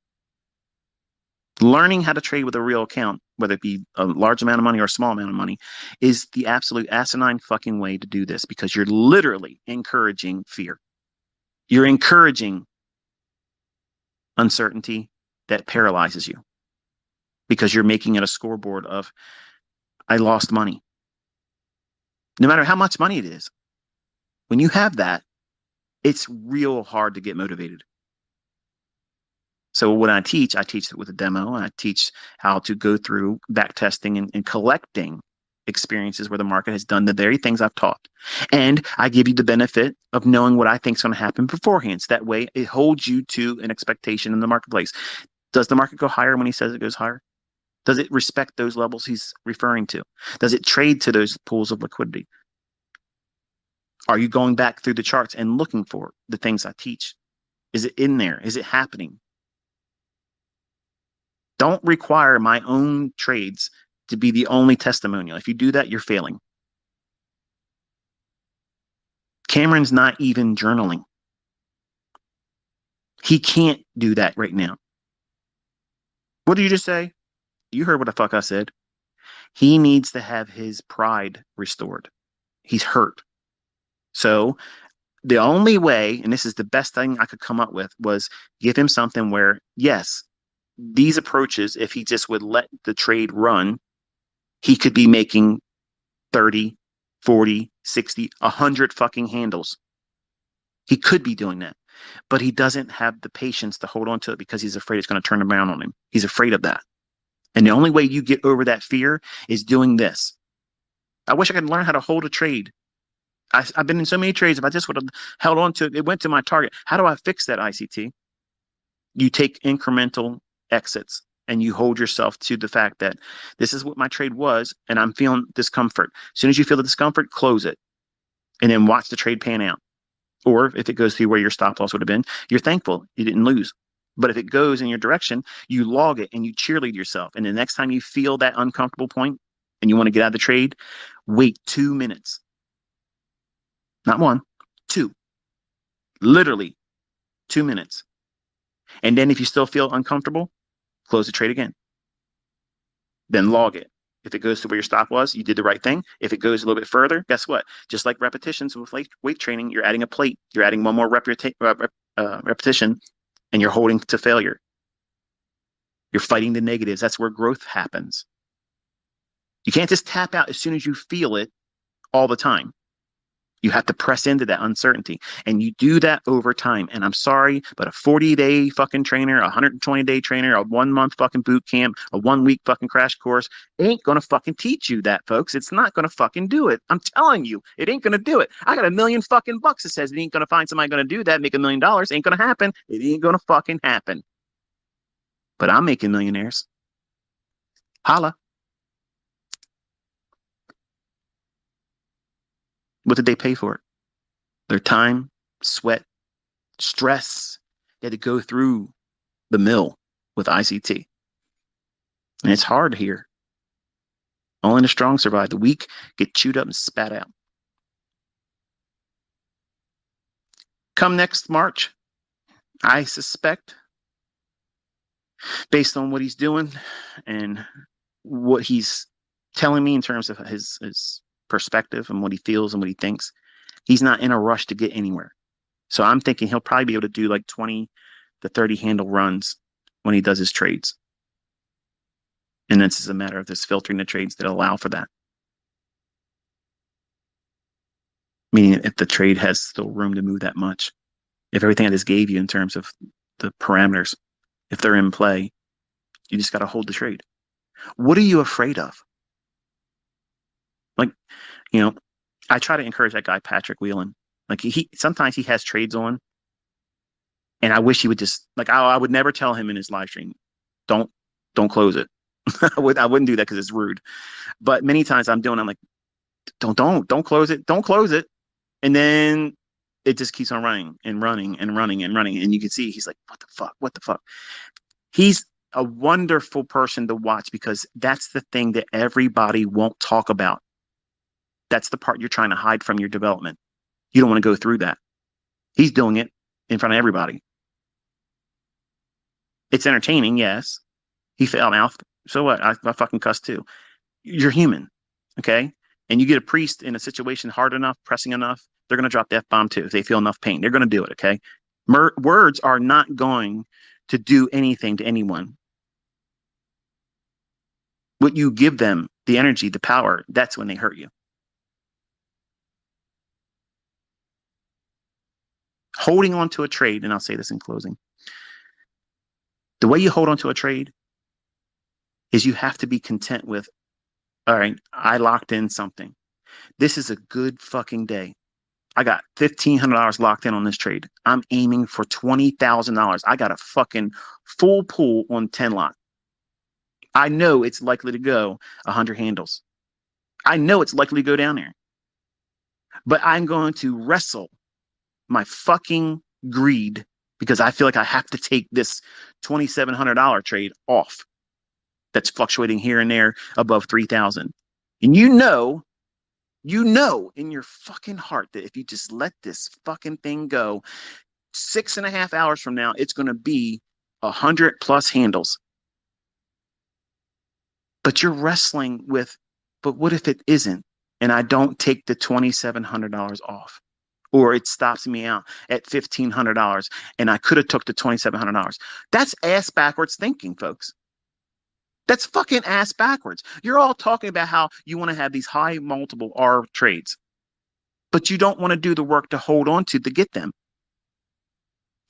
Learning how to trade with a real account, whether it be a large amount of money or a small amount of money, is the absolute asinine fucking way to do this, because you're literally encouraging fear. You're encouraging uncertainty that paralyzes you, because you're making it a scoreboard of, I lost money. No matter how much money it is, when you have that, it's real hard to get motivated. So when I teach it with a demo, and I teach how to go through back testing and collecting experiences where the market has done the very things I've taught. And I give you the benefit of knowing what I think is going to happen beforehand. So that way it holds you to an expectation in the marketplace. Does the market go higher when he says it goes higher? Does it respect those levels he's referring to? Does it trade to those pools of liquidity? Are you going back through the charts and looking for the things I teach? Is it in there? Is it happening? Don't require my own trades to be the only testimonial. If you do that, you're failing. Cameron's not even journaling. He can't do that right now. What did you just say? You heard what the fuck I said. He needs to have his pride restored. He's hurt. So the only way, and this is the best thing I could come up with, was give him something where, yes, these approaches, if he just would let the trade run, he could be making 30, 40, 60, 100 fucking handles. He could be doing that, but he doesn't have the patience to hold on to it because he's afraid it's going to turn around on him. He's afraid of that. And the only way you get over that fear is doing this. I wish I could learn how to hold a trade. I've been in so many trades. If I just would have held on to it, it went to my target. How do I fix that, ICT? You take incremental exits and you hold yourself to the fact that this is what my trade was and I'm feeling discomfort. As soon as you feel the discomfort, close it and then watch the trade pan out. Or if it goes through where your stop loss would have been, you're thankful you didn't lose. But if it goes in your direction, you log it and you cheerlead yourself. And the next time you feel that uncomfortable point and you want to get out of the trade, wait 2 minutes. Not 1, 2. Literally 2 minutes. And then if you still feel uncomfortable, close the trade again. Then log it. If it goes to where your stop was, you did the right thing. If it goes a little bit further, guess what? Just like repetitions with weight training, you're adding a plate. You're adding one more repetition, and you're holding to failure. You're fighting the negatives. That's where growth happens. You can't just tap out as soon as you feel it all the time. You have to press into that uncertainty, and you do that over time. And I'm sorry, but a 40-day fucking trainer, a 120-day trainer, a 1-month fucking boot camp, a 1-week fucking crash course ain't going to fucking teach you that, folks. It's not going to fucking do it. I'm telling you, it ain't going to do it. I got $1 million fucking bucks that says it ain't going to find somebody going to do that, make $1 million. Ain't going to happen. It ain't going to fucking happen. But I'm making millionaires. Holla. What did they pay for it? Their time, sweat, stress. They had to go through the mill with ICT. And it's hard here. Only the strong survive. The weak get chewed up and spat out. Come next March, I suspect, based on what he's doing and what he's telling me in terms of his perspective and what he feels and what he thinks, he's not in a rush to get anywhere. So I'm thinking he'll probably be able to do like 20 to 30 handle runs when he does his trades. And this is a matter of just filtering the trades that allow for that. Meaning if the trade has still room to move that much, if everything I just gave you in terms of the parameters, if they're in play, you just got to hold the trade. What are you afraid of? Like, you know, I try to encourage that guy, Patrick Whelan. Like he sometimes he has trades on, and I wish he would just like I would never tell him in his live stream, don't close it. I wouldn't do that because it's rude. But many times I'm like, don't close it, don't close it, and then it just keeps on running and running and running and running, and you can see he's like, what the fuck. He's a wonderful person to watch because that's the thing that everybody won't talk about. That's the part you're trying to hide from your development. You don't want to go through that. He's doing it in front of everybody. It's entertaining, yes. He fell mouth. So what? I fucking cuss too. You're human, okay? And you get a priest in a situation hard enough, pressing enough, they're going to drop the F-bomb too. If they feel enough pain, they're going to do it, okay? Words are not going to do anything to anyone. What you give them, the energy, the power, that's when they hurt you. Holding on to a trade, and I'll say this in closing, the way you hold on to a trade is you have to be content with, all right, I locked in something. This is a good fucking day. I got $1,500 locked in on this trade. I'm aiming for $20,000. I got a fucking full pool on 10 lot. I know it's likely to go 100 handles. I know it's likely to go down there. But I'm going to wrestle my fucking greed because I feel like I have to take this $2,700 trade off that's fluctuating here and there above 3,000. And you know in your fucking heart that if you just let this fucking thing go, 6.5 hours from now, it's going to be 100 plus handles. But you're wrestling with, but what if it isn't? And I don't take the $2,700 off, or it stops me out at $1,500 and I could have took the $2,700. That's ass backwards thinking, folks. That's fucking ass backwards. You're all talking about how you want to have these high multiple R trades, but you don't want to do the work to hold on to get them.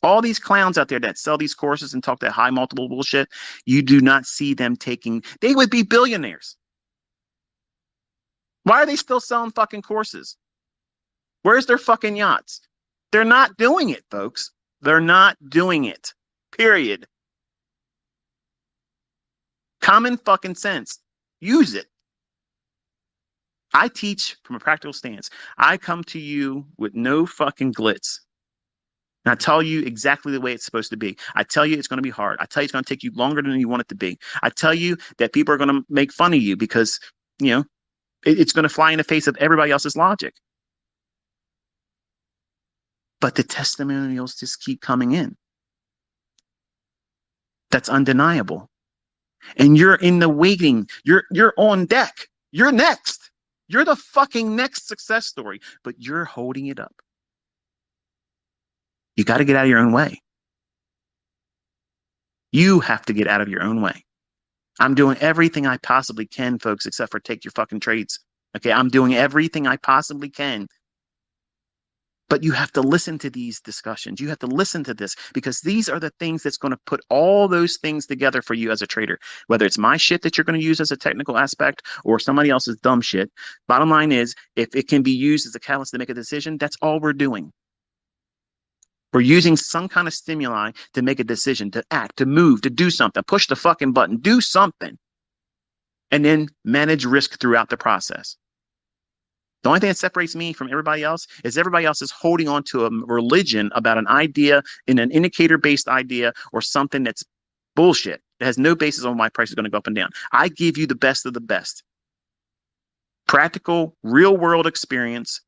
All these clowns out there that sell these courses and talk that high multiple bullshit, you do not see them taking, they would be billionaires. Why are they still selling fucking courses? Where's their fucking yachts? They're not doing it, folks. They're not doing it. Period. Common fucking sense. Use it. I teach from a practical stance. I come to you with no fucking glitz. And I tell you exactly the way it's supposed to be. I tell you it's going to be hard. I tell you it's going to take you longer than you want it to be. I tell you that people are going to make fun of you because, it's going to fly in the face of everybody else's logic. But the testimonials just keep coming in. That's undeniable. And you're in the waiting. You're on deck. You're next. You're the fucking next success story, but you're holding it up. You got to get out of your own way. You have to get out of your own way. I'm doing everything I possibly can, folks, except for take your fucking trades. Okay, I'm doing everything I possibly can. But you have to listen to these discussions. You have to listen to this because these are the things that's going to put all those things together for you as a trader, whether it's my shit that you're going to use as a technical aspect or somebody else's dumb shit. Bottom line is, if it can be used as a catalyst to make a decision, that's all we're doing. We're using some kind of stimuli to make a decision, to act, to move, to do something, push the fucking button, do something, and then manage risk throughout the process. The only thing that separates me from everybody else is everybody else is holding on to a religion about an idea, in an indicator-based idea, or something that's bullshit. It has no basis on why price is going to go up and down. I give you the best of the best. Practical, real-world experience,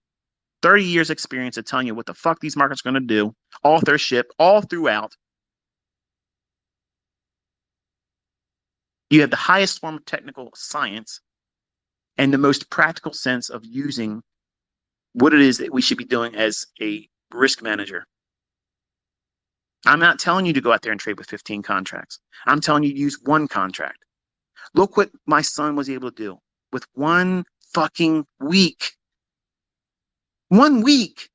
30 years experience of telling you what the fuck these markets are going to do, authorship, all throughout. You have the highest form of technical science and the most practical sense of using what it is that we should be doing as a risk manager. I'm not telling you to go out there and trade with 15 contracts. I'm telling you to use one contract. Look what my son was able to do with one fucking week. 1 week.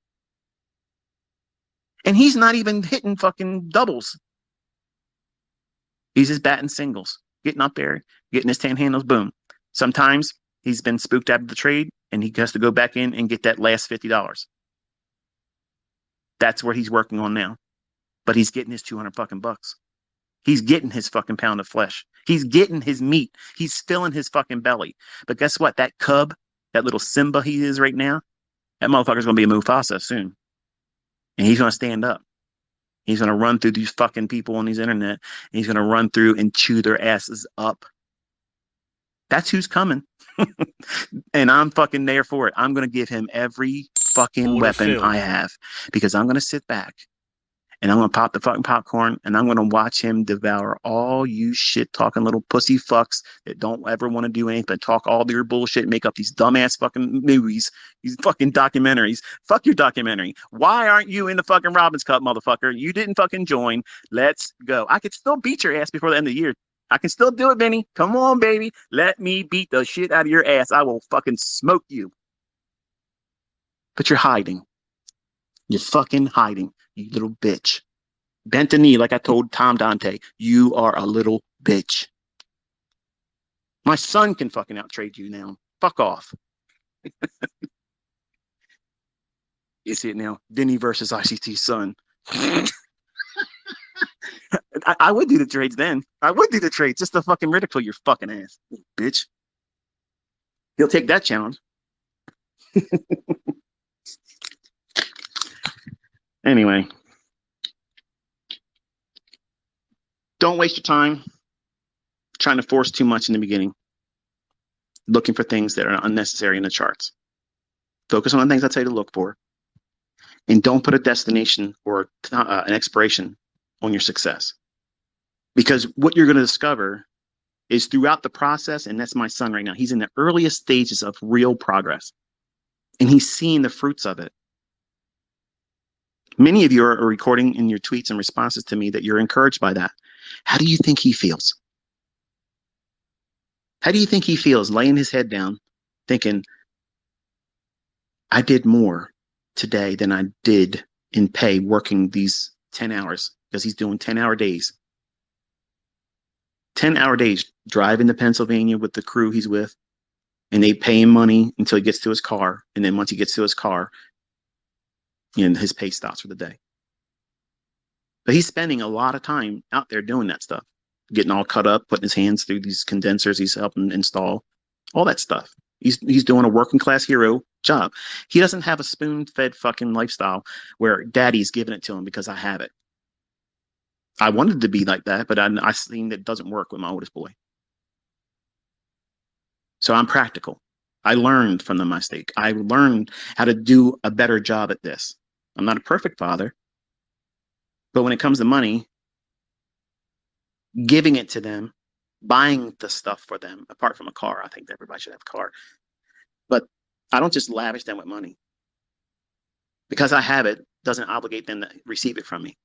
And he's not even hitting fucking doubles. He's just batting singles, getting up there, getting his 10 handles, boom. Sometimes he's been spooked out of the trade and he has to go back in and get that last $50. That's what he's working on now. But he's getting his 200 fucking bucks. He's getting his fucking pound of flesh. He's getting his meat. He's filling his fucking belly. But guess what? That cub, that little Simba he is right now, that motherfucker's going to be a Mufasa soon. And he's going to stand up. He's going to run through these fucking people on these internet. And he's going to run through and chew their asses up. That's who's coming. And I'm fucking there for it. I'm going to give him every fucking Order weapon filled. I have, because I'm going to sit back and I'm going to pop the fucking popcorn and I'm going to watch him devour all you shit talking little pussy fucks that don't ever want to do anything but talk all their bullshit and make up these dumbass fucking movies, these fucking documentaries. Fuck your documentary. Why aren't you in the fucking Robbins Cup, motherfucker? You didn't fucking join. Let's go. I could still beat your ass before the end of the year. I can still do it, Benny. Come on, baby. Let me beat the shit out of your ass. I will fucking smoke you. But you're hiding. You're fucking hiding, you little bitch. Bent the knee, like I told Tom Dante. You are a little bitch. My son can fucking outtrade you now. Fuck off. You see it now. Vinny versus ICT's son. I would do the trades then. I would do the trades just to fucking ridicule your fucking ass, bitch. He'll take that challenge. Anyway, don't waste your time trying to force too much in the beginning, looking for things that are unnecessary in the charts. Focus on the things I tell you to look for, and don't put a destination or an expiration on your success. Because what you're going to discover is throughout the process, and that's my son right now, he's in the earliest stages of real progress, and he's seeing the fruits of it. Many of you are recording in your tweets and responses to me that you're encouraged by that. How do you think he feels? How do you think he feels laying his head down thinking, I did more today than I did in pay working these 10 hours, because he's doing 10-hour days. 10-hour days driving to Pennsylvania with the crew he's with, and they pay him money until he gets to his car. And then once he gets to his car, his pay stops for the day. But he's spending a lot of time out there doing that stuff, getting all cut up, putting his hands through these condensers he's helping install, all that stuff. He's doing a working class hero job. He doesn't have a spoon-fed fucking lifestyle where daddy's giving it to him because I have it. I wanted to be like that, but I seen that doesn't work with my oldest boy. So I'm practical. I learned from the mistake. I learned how to do a better job at this. I'm not a perfect father, but when it comes to money, giving it to them, buying the stuff for them, apart from a car, I think everybody should have a car. But I don't just lavish them with money. Because I have it doesn't obligate them to receive it from me.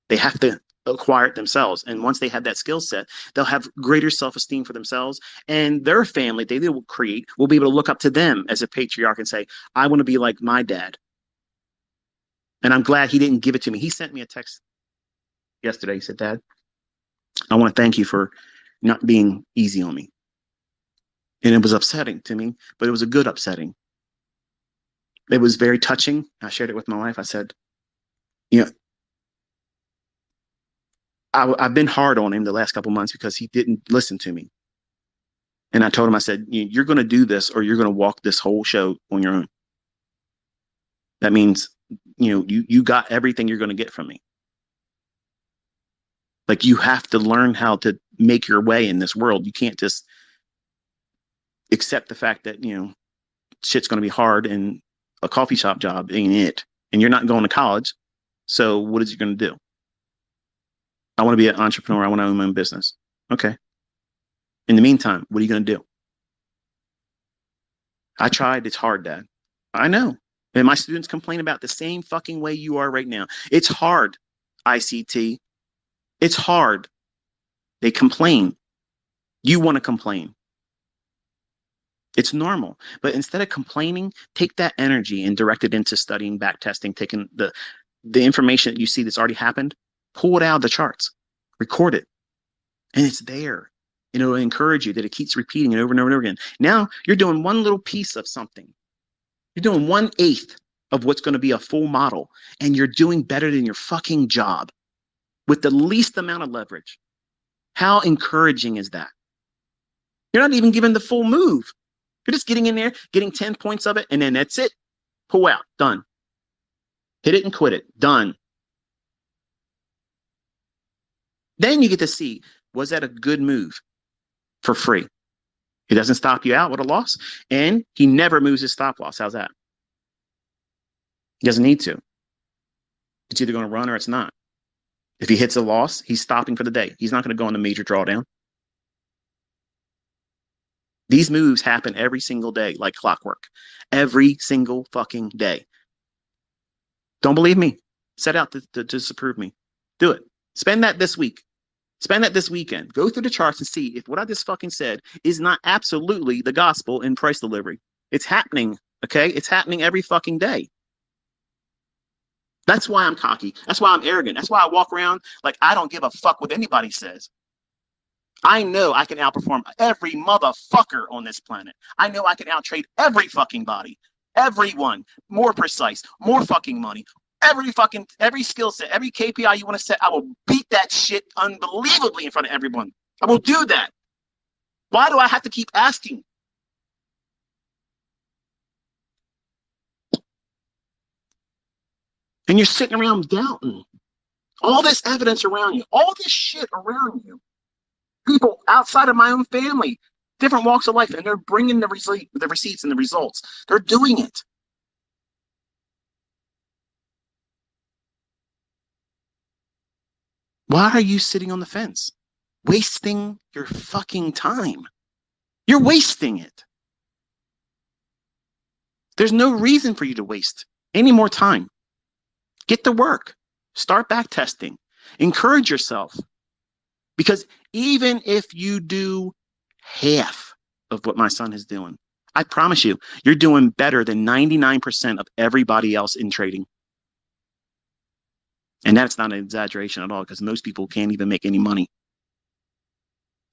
They have to acquire it themselves. And once they have that skill set, they'll have greater self-esteem for themselves, and their family they will create will be able to look up to them as a patriarch and say, I want to be like my dad. And I'm glad he didn't give it to me. He sent me a text yesterday. He said, Dad, I want to thank you for not being easy on me. And it was upsetting to me, but it was a good upsetting. It was very touching. I shared it with my wife. I said, I've been hard on him the last couple of months because he didn't listen to me. And I told him, I said, you're going to do this or you're going to walk this whole show on your own. That means, you got everything you're going to get from me. Like, you have to learn how to make your way in this world. You can't just accept the fact that, shit's going to be hard and a coffee shop job ain't it. And you're not going to college. So what is you going to do? I want to be an entrepreneur. I want to own my own business. Okay. In the meantime, what are you going to do? I tried. It's hard, Dad. I know. And my students complain about the same fucking way you are right now. It's hard, ICT. It's hard. They complain. You want to complain. It's normal. But instead of complaining, take that energy and direct it into studying, back testing, taking the information that you see that's already happened, pull it out of the charts, record it, and it's there. And it'll encourage you that it keeps repeating it over and over and over again. Now you're doing one little piece of something. You're doing 1/8 of what's going to be a full model, and you're doing better than your fucking job with the least amount of leverage. How encouraging is that? You're not even given the full move. You're just getting in there, getting 10 points of it, and then that's it. Pull out. Done. Hit it and quit it. Done. Then you get to see, was that a good move for free? He doesn't stop you out with a loss, and he never moves his stop loss. How's that? He doesn't need to. It's either going to run or it's not. If he hits a loss, he's stopping for the day. He's not going to go on a major drawdown. These moves happen every single day, like clockwork. Every single fucking day. Don't believe me? Set out to disapprove me. Do it. Spend that this week. Spend that this weekend. Go through the charts and see if what I just fucking said is not absolutely the gospel in price delivery. It's happening, okay? It's happening every fucking day. That's why I'm cocky. That's why I'm arrogant. That's why I walk around like I don't give a fuck what anybody says. I know I can outperform every motherfucker on this planet. I know I can outtrade every fucking body. Everyone. More precise. More fucking money. Every skill set, every KPI you want to set, I will beat that shit unbelievably in front of everyone. I will do that. Why do I have to keep asking? And you're sitting around doubting. All this evidence around you, all this shit around you. People outside of my own family, different walks of life, and they're bringing the receipts and the results. They're doing it. Why are you sitting on the fence? Wasting your fucking time. You're wasting it. There's no reason for you to waste any more time. Get to work. Start back testing. Encourage yourself. Because even if you do half of what my son is doing, I promise you, you're doing better than 99% of everybody else in trading. And that's not an exaggeration at all, because most people can't even make any money.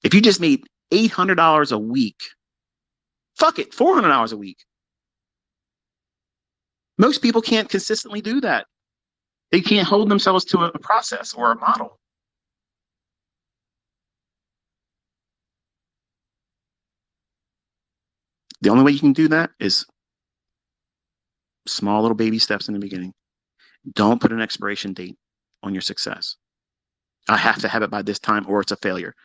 If you just made $800 a week, fuck it, $400 a week. Most people can't consistently do that. They can't hold themselves to a process or a model. The only way you can do that is small little baby steps in the beginning. Don't put an expiration date on your success. I have to have it by this time or it's a failure.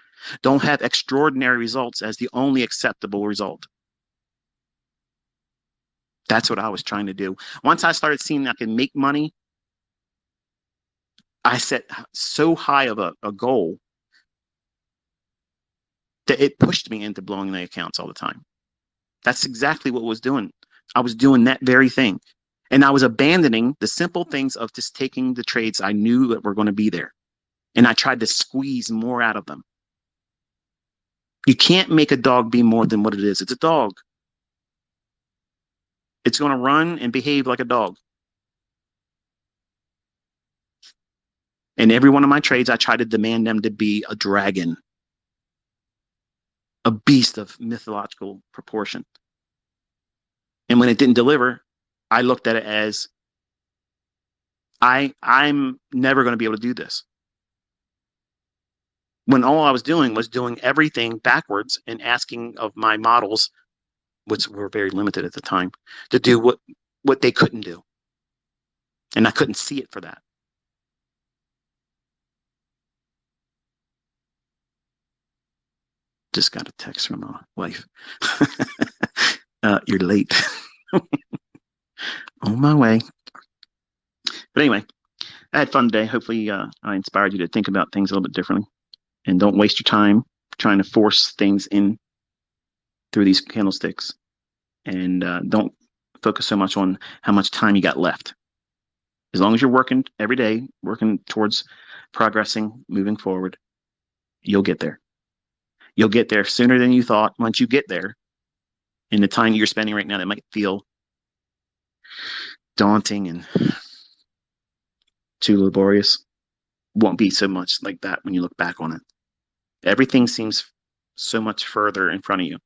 Don't have extraordinary results as the only acceptable result. That's what I was trying to do. Once I started seeing I can make money, I set so high of a goal that it pushed me into blowing the accounts all the time. That's exactly what I was doing. I was doing that very thing. And I was abandoning the simple things of just taking the trades I knew that were going to be there. And I tried to squeeze more out of them. You can't make a dog be more than what it is. It's a dog. It's going to run and behave like a dog. In every one of my trades, I try to demand them to be a dragon, a beast of mythological proportion. And when it didn't deliver, I looked at it as I'm never going to be able to do this. When all I was doing everything backwards and asking of my models, which were very limited at the time, to do what they couldn't do. And I couldn't see it for that. Just got a text from my wife. You're late. On my way. But anyway, I had fun today. Hopefully I inspired you to think about things a little bit differently. And don't waste your time trying to force things in through these candlesticks. And don't focus so much on how much time you got left. As long as you're working every day, working towards progressing, moving forward, you'll get there. You'll get there sooner than you thought. Once you get there, in the time you're spending right now, that might feel daunting and too laborious, won't be so much like that when you look back on it. Everything seems so much further in front of you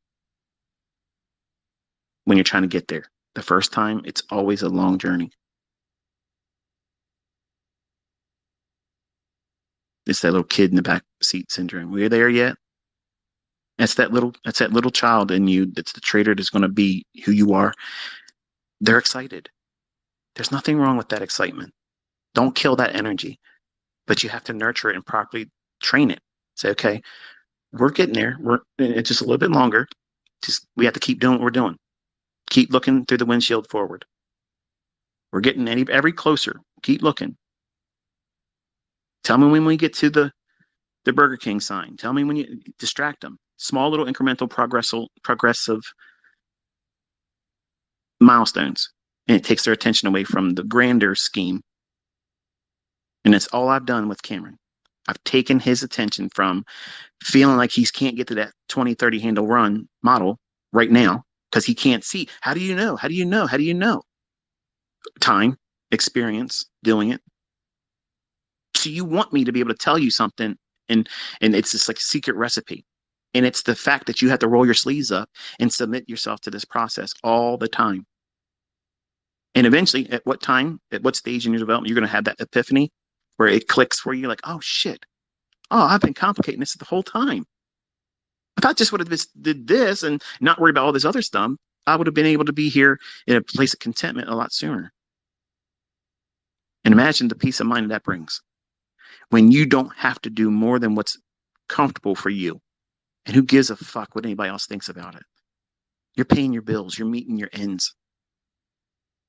when you're trying to get there. The first time, it's always a long journey. It's that little kid in the back seat syndrome. We're there yet? That's that little child in you. That's the trader that's going to be who you are. They're excited. There's nothing wrong with that excitement. Don't kill that energy, but you have to nurture it and properly train it. Say, okay, we're getting there. It's just a little bit longer. We have to keep doing what we're doing. Keep looking through the windshield forward. We're getting every closer. Keep looking. Tell me when we get to the Burger King sign. Tell me when you distract them. Small little incremental progressive milestones. And it takes their attention away from the grander scheme. And that's all I've done with Cameron. I've taken his attention from feeling like he can't get to that 20, 30 handle run model right now because he can't see. How do you know? How do you know? How do you know? Time, experience, doing it. So you want me to be able to tell you something, and it's just like a secret recipe. And it's the fact that you have to roll your sleeves up and submit yourself to this process all the time. And eventually, at what time, at what stage in your development, you're going to have that epiphany where it clicks for you like, oh, shit. Oh, I've been complicating this the whole time. If I just would have just did this and not worry about all this other stuff, I would have been able to be here in a place of contentment a lot sooner. And imagine the peace of mind that brings when you don't have to do more than what's comfortable for you. And who gives a fuck what anybody else thinks about it? You're paying your bills. You're meeting your ends.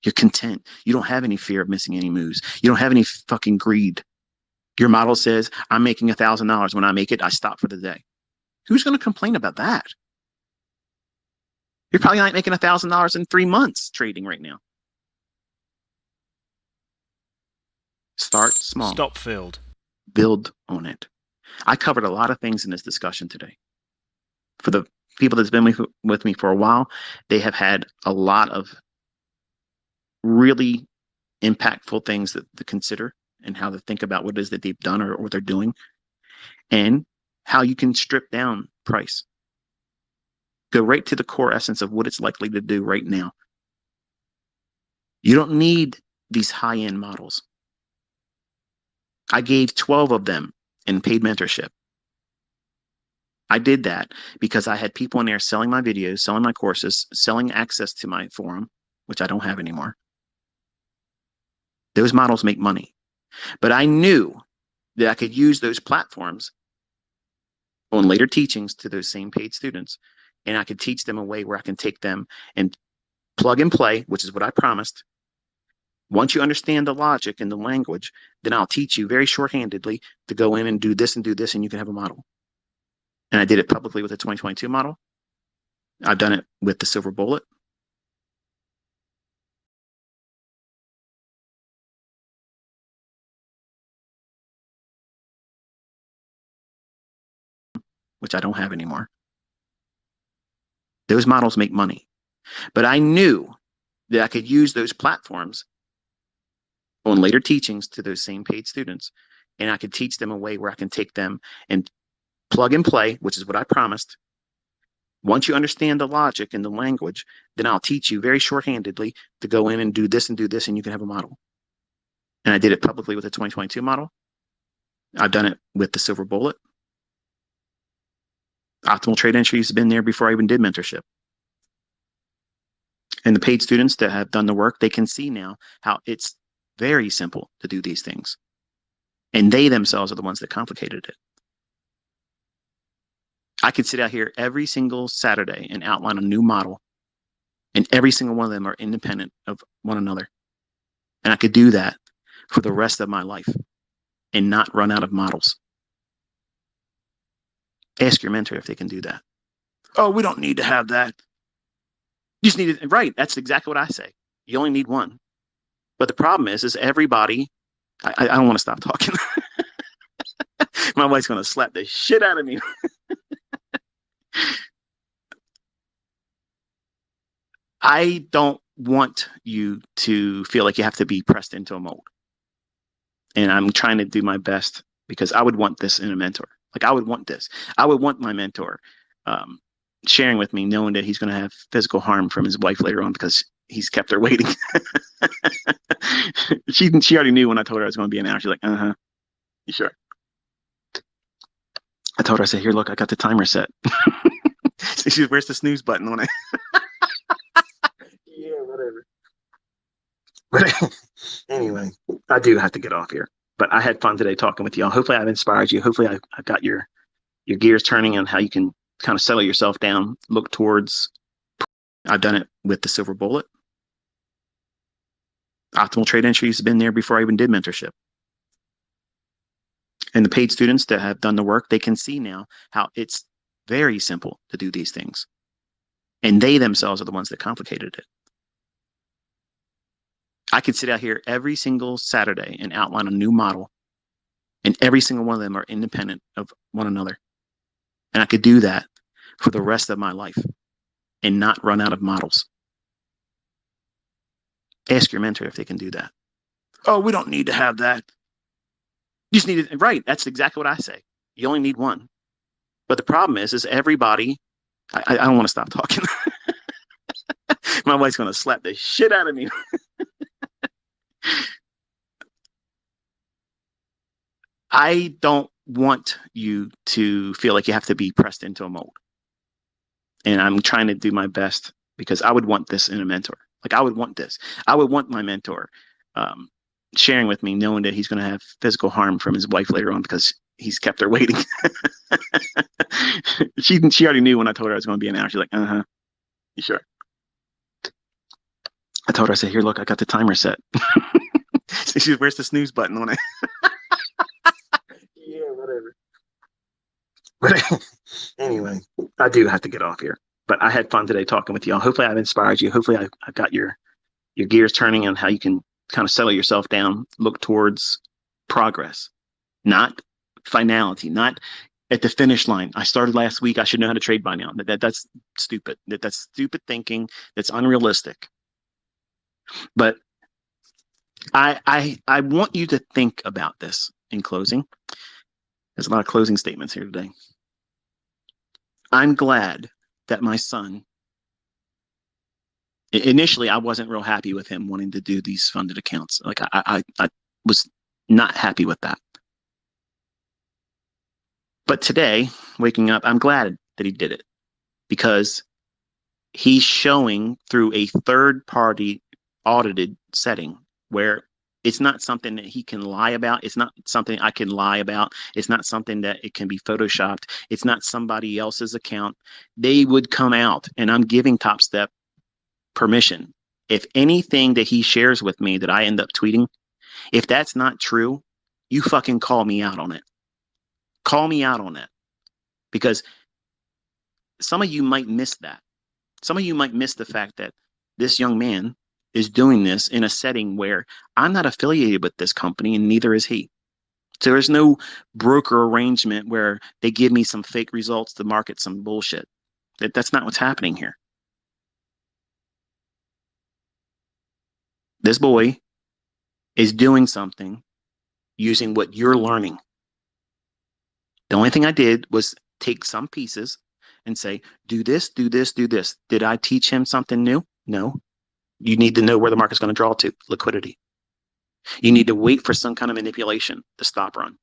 You're content. You don't have any fear of missing any moves. You don't have any fucking greed. Your model says, I'm making $1,000. When I make it, I stop for the day. Who's going to complain about that? You're probably not making $1,000 in 3 months trading right now. Start small. Stop filled. Build on it. I covered a lot of things in this discussion today. For the people that's been with me for a while, they have had a lot of really impactful things to consider and how to think about what it is that they've done or what they're doing and how you can strip down price. Go right to the core essence of what it's likely to do right now. You don't need these high-end models. I gave 12 of them in paid mentorship. I did that because I had people in there selling my videos, selling my courses, selling access to my forum, which I don't have anymore. Those models make money. But I knew that I could use those platforms on later teachings to those same paid students, and I could teach them a way where I can take them and plug and play, which is what I promised. Once you understand the logic and the language, then I'll teach you very shorthandedly to go in and do this, and you can have a model. And I did it publicly with the 2022 model. I've done it with the Silver Bullet. Which I don't have anymore. Those models make money. But I knew that I could use those platforms on later teachings to those same paid students, and I could teach them a way where I can take them and plug and play, which is what I promised. Once you understand the logic and the language, then I'll teach you very shorthandedly to go in and do this, and you can have a model. And I did it publicly with the 2022 model. I've done it with the Silver Bullet. Optimal trade entries have been there before I even did mentorship. And the paid students that have done the work, they can see now how it's very simple to do these things. And they themselves are the ones that complicated it. I could sit out here every single Saturday and outline a new model, and every single one of them are independent of one another. And I could do that for the rest of my life and not run out of models. Ask your mentor if they can do that. Oh, we don't need to have that. You just need it. Right. That's exactly what I say. You only need one. But the problem is everybody, I don't want to stop talking. My wife's going to slap the shit out of me. I don't want you to feel like you have to be pressed into a mold. And I'm trying to do my best because I would want this in a mentor. Like I would want this. I would want my mentor sharing with me, knowing that he's going to have physical harm from his wife later on because he's kept her waiting. She already knew when I told her I was going to be an hour. She's like, uh-huh. You sure? I told her, I said, here, look, I got the timer set. So she's, where's the snooze button when I... Yeah, whatever. But anyway, I do have to get off here. But I had fun today talking with y'all. Hopefully I've inspired you. Hopefully I got your gears turning on how you can kind of settle yourself down, look towards... I've done it with the Silver Bullet. Optimal trade entries has been there before I even did mentorship. And the paid students that have done the work, they can see now how it's very simple to do these things. And they themselves are the ones that complicated it. I could sit out here every single Saturday and outline a new model, and every single one of them are independent of one another. And I could do that for the rest of my life and not run out of models. Ask your mentor if they can do that. Oh, we don't need to have that. You just need it. Right. That's exactly what I say. You only need one. But the problem is everybody, I don't want to stop talking. My wife's going to slap the shit out of me. I don't want you to feel like you have to be pressed into a mold. And I'm trying to do my best because I would want this in a mentor. Like I would want this. I would want my mentor sharing with me, knowing that he's going to have physical harm from his wife later on because he's kept her waiting. She already knew when I told her I was going to be an hour. She's like, uh-huh. You sure? I told her, I said, here, look, I got the timer set. So she's, where's the snooze button on it? Yeah, whatever. But anyway, I do have to get off here. But I had fun today talking with y'all. Hopefully I've inspired you. Hopefully I got your gears turning on how you can kind of settle yourself down, look towards progress, not finality, not at the finish line. I started last week. I should know how to trade by now. That's stupid. That's stupid thinking. That's unrealistic. But I want you to think about this in closing. There's a lot of closing statements here today. I'm glad that my son, initially I wasn't real happy with him wanting to do these funded accounts. Like I was not happy with that. But today, waking up, I'm glad that he did it because he's showing through a third party audited setting where it's not something that he can lie about. It's not something I can lie about. It's not something that it can be photoshopped. It's not somebody else's account. They would come out, and I'm giving TopStep permission. If anything that he shares with me that I end up tweeting, if that's not true, you fucking call me out on it. Call me out on it. Because some of you might miss that. Some of you might miss the fact that this young man is doing this in a setting where I'm not affiliated with this company and neither is he. So there's no broker arrangement where they give me some fake results to market some bullshit. That's not what's happening here. This boy is doing something using what you're learning. The only thing I did was take some pieces and say, do this, do this, do this. Did I teach him something new? No. You need to know where the market's going to draw to, liquidity. You need to wait for some kind of manipulation to stop run.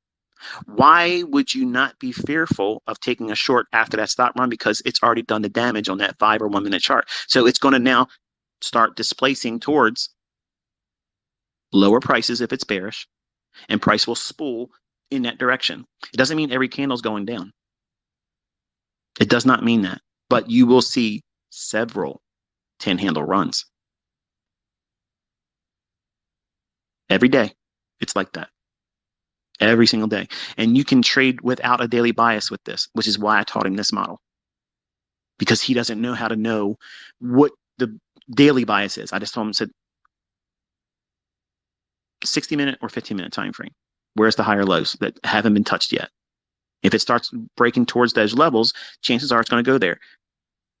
Why would you not be fearful of taking a short after that stop run? Because it's already done the damage on that 5 or 1 minute chart. So it's going to now start displacing towards lower prices if it's bearish, and price will spool in that direction. It doesn't mean every candle's going down. It does not mean that, but you will see several 10 handle runs. Every day, it's like that. Every single day. And you can trade without a daily bias with this, which is why I taught him this model. Because he doesn't know how to know what the daily bias is. I just told him, said 60-minute or 15-minute time frame. Where's the higher lows that haven't been touched yet? If it starts breaking towards those levels, chances are it's going to go there.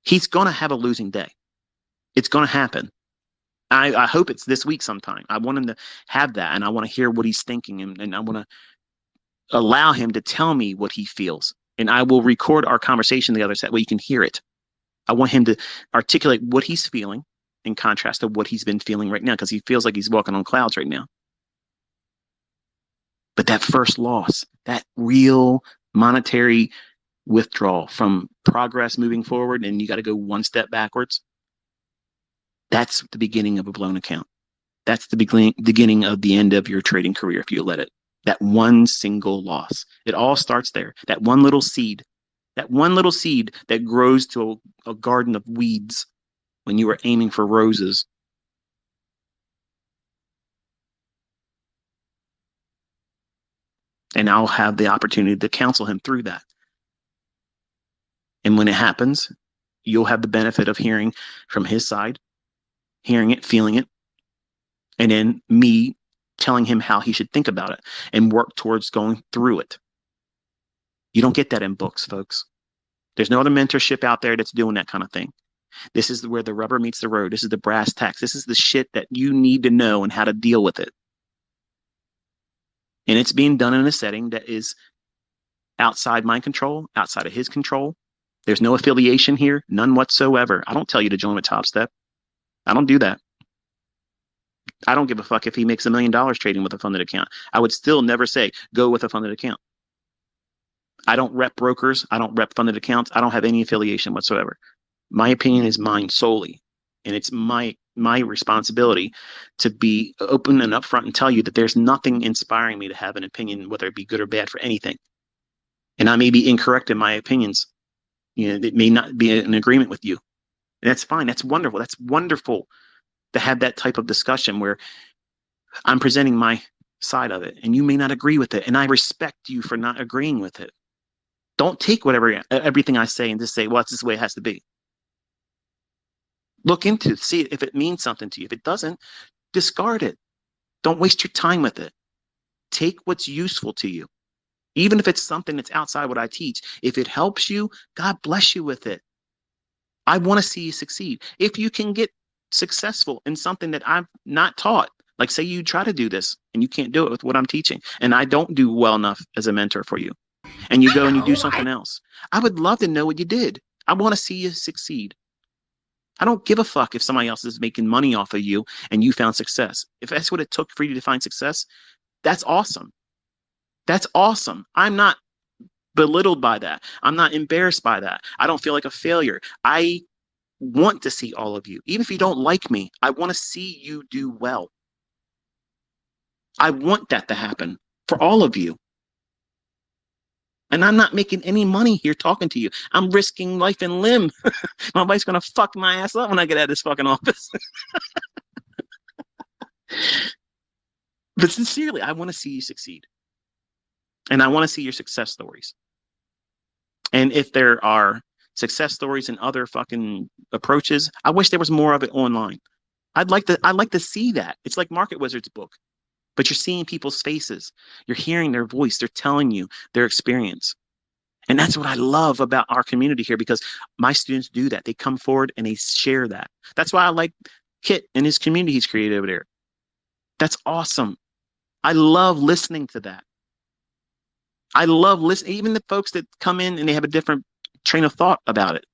He's going to have a losing day. It's going to happen. I hope it's this week sometime. I want him to have that, and I want to hear what he's thinking, and I want to allow him to tell me what he feels. And I will record our conversation the other side where you can hear it. I want him to articulate what he's feeling in contrast to what he's been feeling right now, because he feels like he's walking on clouds right now. But that first loss, that real monetary withdrawal from progress moving forward, and you got to go one step backwards. That's the beginning of a blown account. That's the beginning of the end of your trading career if you let it. That one single loss. It all starts there. That one little seed. That one little seed that grows to a garden of weeds when you were aiming for roses. And I'll have the opportunity to counsel him through that. And when it happens, you'll have the benefit of hearing from his side, hearing it, feeling it, and then me telling him how he should think about it and work towards going through it. You don't get that in books, folks. There's no other mentorship out there that's doing that kind of thing. This is where the rubber meets the road. This is the brass tacks. This is the shit that you need to know and how to deal with it. And it's being done in a setting that is outside my control, outside of his control. There's no affiliation here, none whatsoever. I don't tell you to join with TopStep. I don't do that. I don't give a fuck if he makes $1 million trading with a funded account. I would still never say go with a funded account. I don't rep brokers. I don't rep funded accounts. I don't have any affiliation whatsoever. My opinion is mine solely. And it's my responsibility to be open and upfront and tell you that there's nothing inspiring me to have an opinion, whether it be good or bad, for anything. And I may be incorrect in my opinions. It may not be in agreement with you. And that's fine. That's wonderful. That's wonderful to have that type of discussion where I'm presenting my side of it and you may not agree with it. And I respect you for not agreeing with it. Don't take everything I say and just say, well, it's this way it has to be. Look into it, see if it means something to you. If it doesn't, discard it. Don't waste your time with it. Take what's useful to you. Even if it's something that's outside what I teach, if it helps you, God bless you with it. I want to see you succeed. If you can get successful in something that I've not taught, like say you try to do this and you can't do it with what I'm teaching, and I don't do well enough as a mentor for you, and you go and you do something else, I would love to know what you did. I want to see you succeed. I don't give a fuck if somebody else is making money off of you and you found success. If that's what it took for you to find success, that's awesome. That's awesome. I'm not belittled by that. I'm not embarrassed by that. I don't feel like a failure. I want to see all of you. Even if you don't like me, I want to see you do well. I want that to happen for all of you. And I'm not making any money here talking to you. I'm risking life and limb. My wife's going to fuck my ass up when I get out of this fucking office. But sincerely, I want to see you succeed. And I want to see your success stories. And if there are success stories and other fucking approaches, I wish there was more of it online. I'd like to see that. It's like Market Wizard's book. But you're seeing people's faces. You're hearing their voice. They're telling you their experience. And that's what I love about our community here, because my students do that. They come forward and they share that. That's why I like Kit and his community he's created over there. That's awesome. I love listening to that. I love listening, even the folks that come in and they have a different train of thought about it.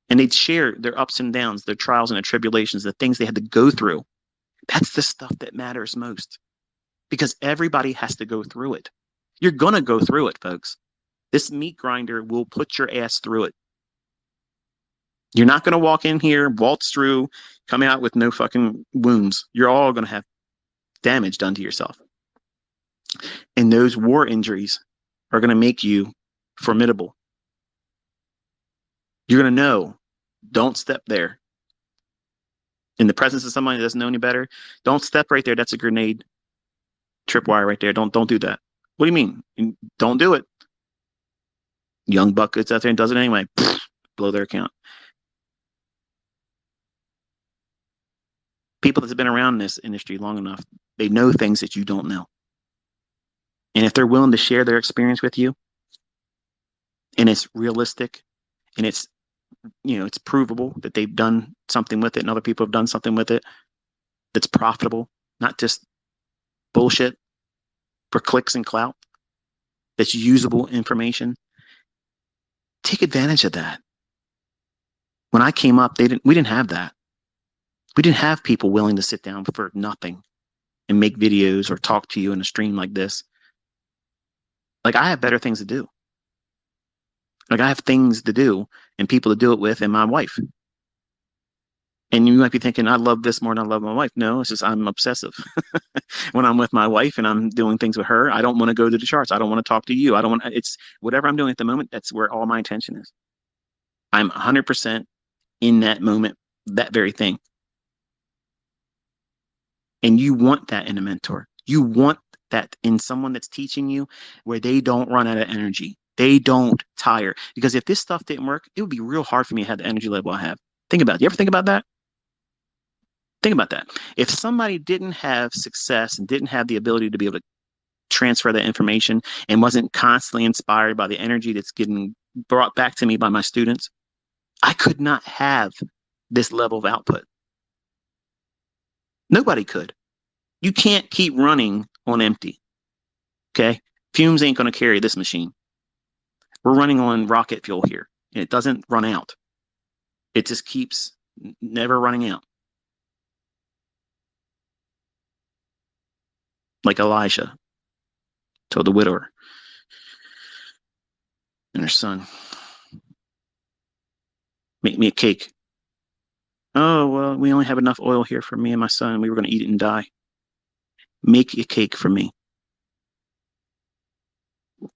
And they'd share their ups and downs, their trials and their tribulations, the things they had to go through. That's the stuff that matters most, because everybody has to go through it. You're going to go through it, folks. This meat grinder will put your ass through it. You're not going to walk in here, waltz through, come out with no fucking wounds. You're all going to have damage done to yourself. And those war injuries are going to make you formidable. You're going to know, don't step there. In the presence of somebody that doesn't know any better, don't step right there. That's a grenade tripwire right there. Don't do that. What do you mean? Don't do it. Young buck gets out there and does it anyway. Blow their account. People that's been around this industry long enough, they know things that you don't know. And if they're willing to share their experience with you, and it's realistic, and it's it's provable that they've done something with it and other people have done something with it that's profitable, not just bullshit for clicks and clout, that's usable information. Take advantage of that. When I came up, we didn't have that. We didn't have people willing to sit down for nothing and make videos or talk to you in a stream like this. Like, I have better things to do. Like, I have things to do and people to do it with, and my wife. And you might be thinking, I love this more than I love my wife. No, it's just I'm obsessive. When I'm with my wife and I'm doing things with her, I don't want to go to the charts. I don't want to talk to you. It's whatever I'm doing at the moment. That's where all my attention is. I'm 100% in that moment, that very thing. And you want that in a mentor. You want that in someone that's teaching you where they don't run out of energy. They don't tire. Because if this stuff didn't work, it would be real hard for me to have the energy level I have. Think about it. You ever think about that? Think about that. If somebody didn't have success and didn't have the ability to be able to transfer that information and wasn't constantly inspired by the energy that's getting brought back to me by my students, I could not have this level of output. Nobody could. You can't keep running on empty. Okay? Fumes ain't going to carry this machine. We're running on rocket fuel here, and it doesn't run out. It just keeps never running out. Like Elijah told the widower and her son, make me a cake. Oh, well, we only have enough oil here for me and my son. We were going to eat it and die. Make a cake for me.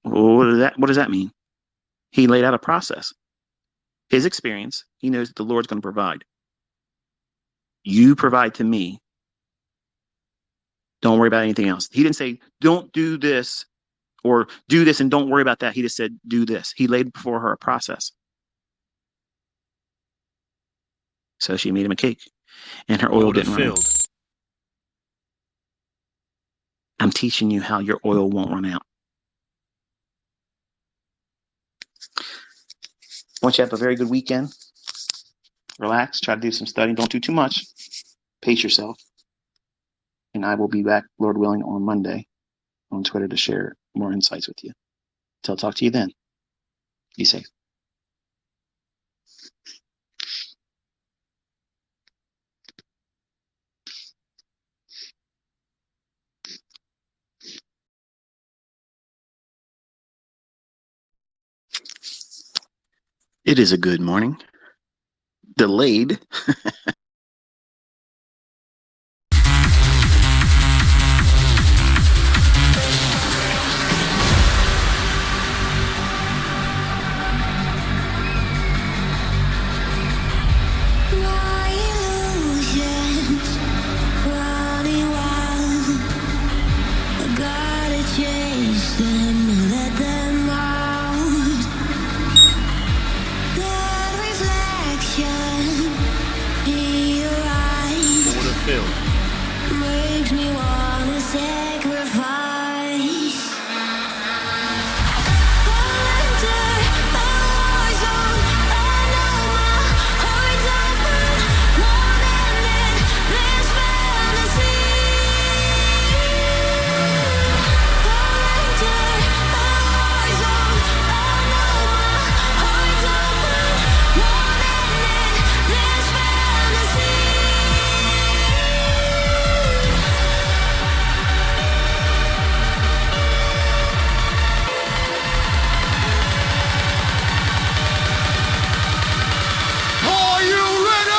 What does that mean? He laid out a process. His experience, he knows that the Lord's going to provide. You provide to me. Don't worry about anything else. He didn't say, don't do this or do this and don't worry about that. He just said, do this. He laid before her a process. So she made him a cake and her oil didn't run out. I'm teaching you how your oil won't run out. I want you to have a very good weekend. Relax, try to do some studying. Don't do too much. Pace yourself. And I will be back, Lord willing, on Monday on Twitter to share more insights with you. Till I'll talk to you then. Be safe. It is a good morning. Delayed. Makes me wanna sacrifice. Under a war zone, I know my heart's open. More than this fantasy. Under a war zone, I know my heart's open. More than this fantasy. Are you ready?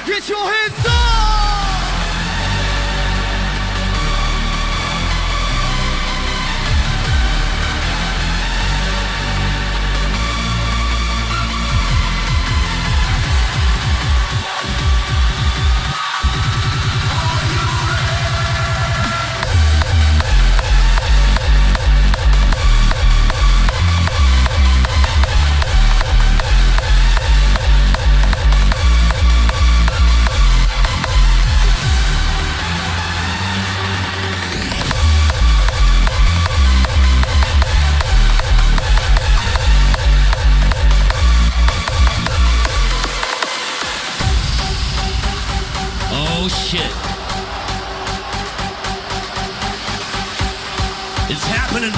Get your hands up! Oh shit. It's happening.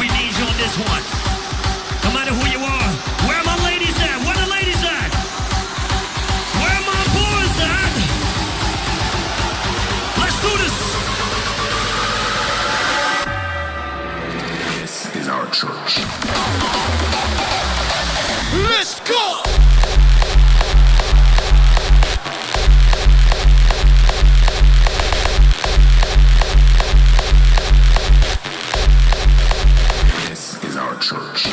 We need you on this one. No matter who you are. Where are my ladies at? Where are the ladies at? Where are my boys at? Let's do this. This is our church. Let's go! This is our church.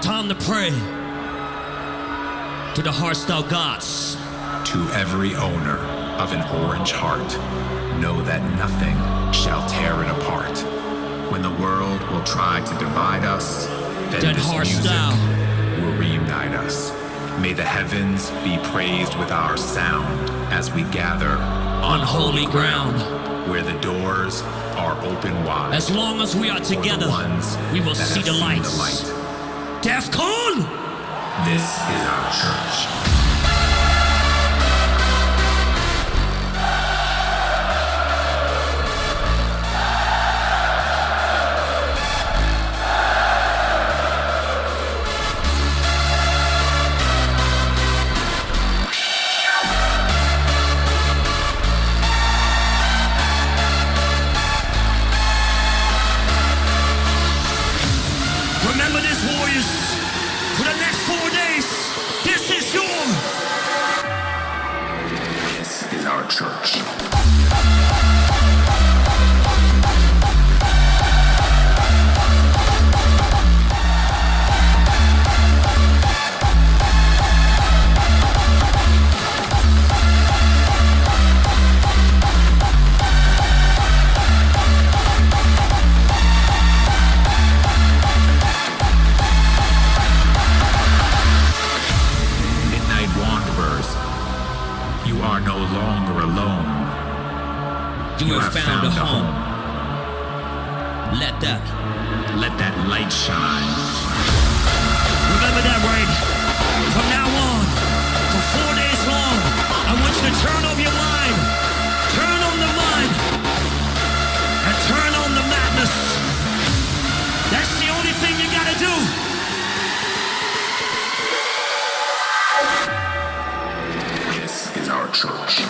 Time to pray to the hardstyle gods. To every owner of an orange heart, know that nothing shall tear it apart. When the world will try to divide us, then That this hardstyle music will reunite us. May the heavens be praised with our sound as we gather on holy ground. where the doors are open wide. As long as we are for the together, ones we will that see have the seen lights. light. DEFCON! This is our church. Remember this, warriors. For the next 4 days, this is your... This is our church. Midnight wanderers, you are no longer alone. You have found a home. Let Let that light shine. Remember that, right? From now on, for 4 days long, I want you to turn off your mind. Turn on the mind. And turn on the madness. That's the only thing you gotta do. This is our church.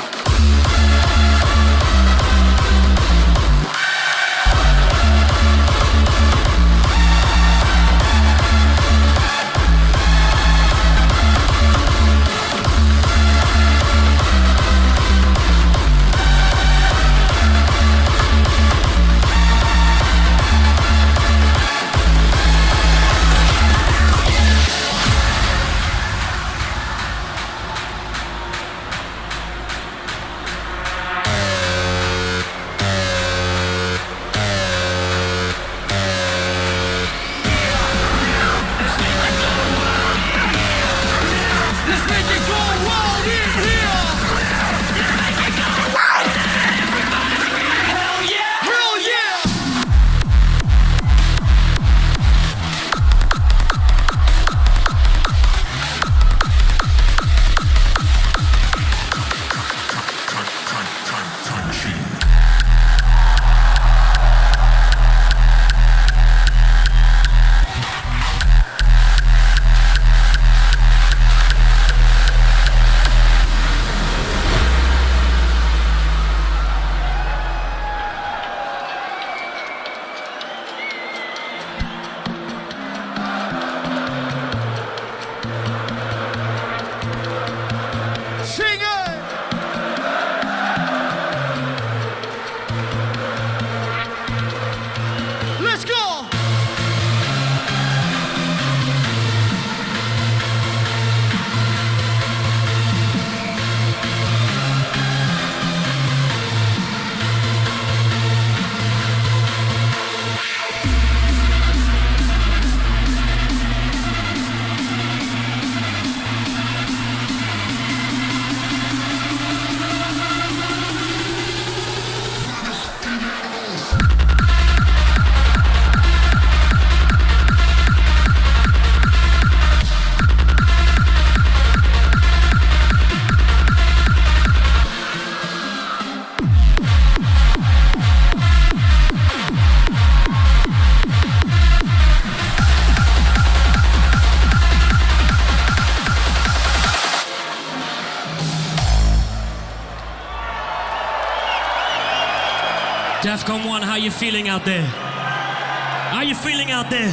DEFCON 1, how you feeling out there? How you feeling out there?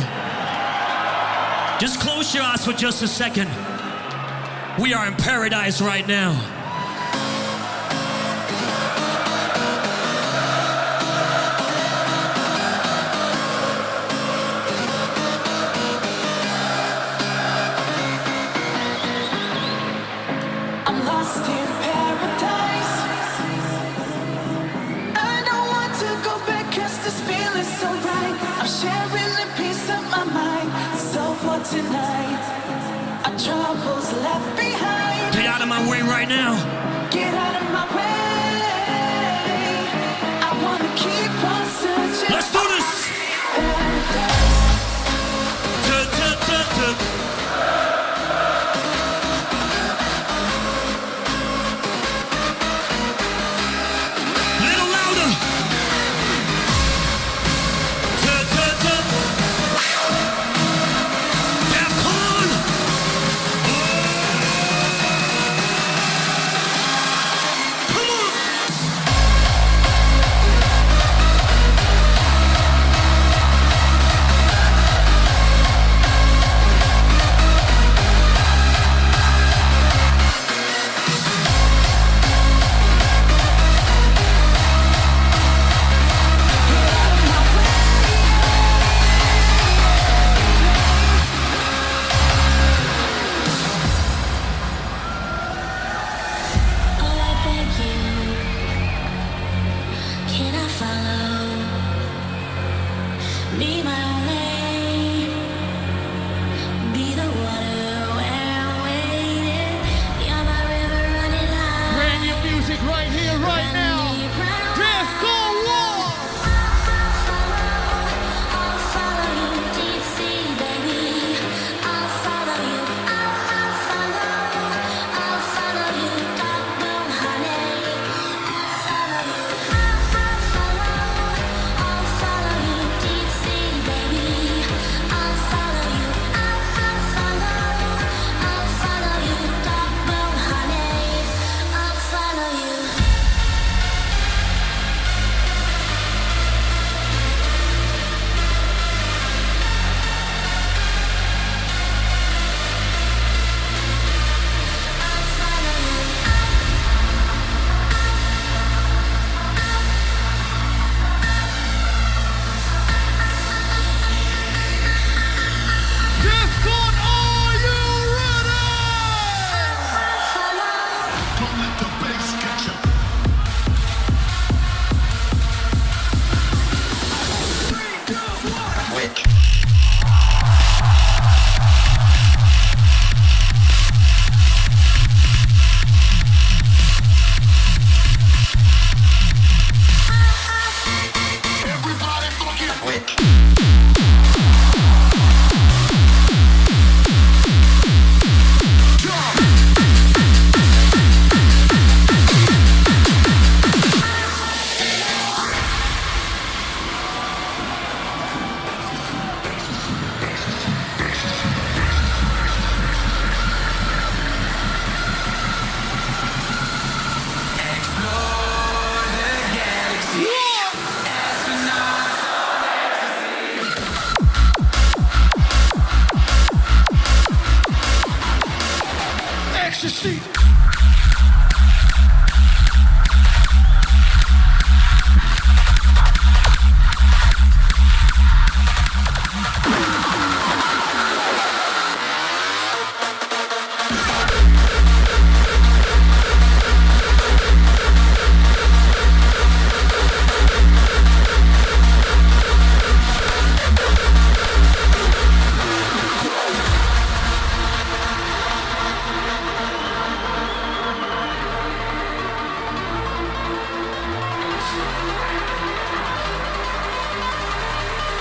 Just close your eyes for just a second. We are in paradise right now. I'm lost in paradise. I don't want to go back 'cause this feeling's so right. I'm sharing a piece of my mind. So for tonight, our troubles left behind. Get out of my way right now. Get out of my way. I wanna keep on searching. Let's do this. Paradise. Little louder. DEFCON. Come on. Oh, I beg you, can I follow? Be my own lane, be the water where I'm waiting. You're my river running high. Brand new music right here, right now. DEFCON 1! I'll follow you, deep sea, baby. I'll follow you. I'll follow you, dark blue honey. I'll follow you, deep sea, baby. I'll follow you. I'll follow you, dark blue honey. I'll follow you. DEFCON, are you ready? Don't let the bass get you. Everybody fucking wet. Ecstasy.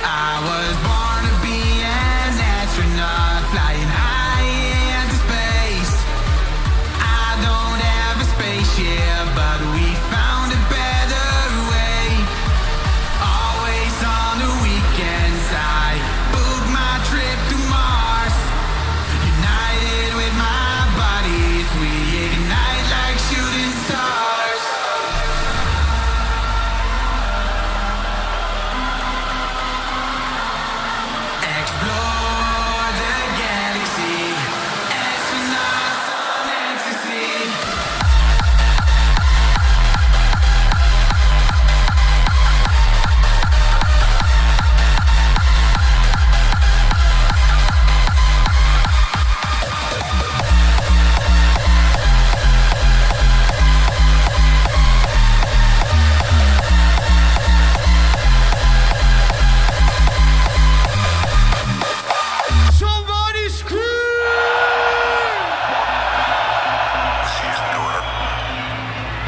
I was born to be an astronaut, flying high into space. I don't have a spaceship, but we found a better way. Always on the weekends, I book my trip to Mars. United with my bodies, we ignite like shooting stars.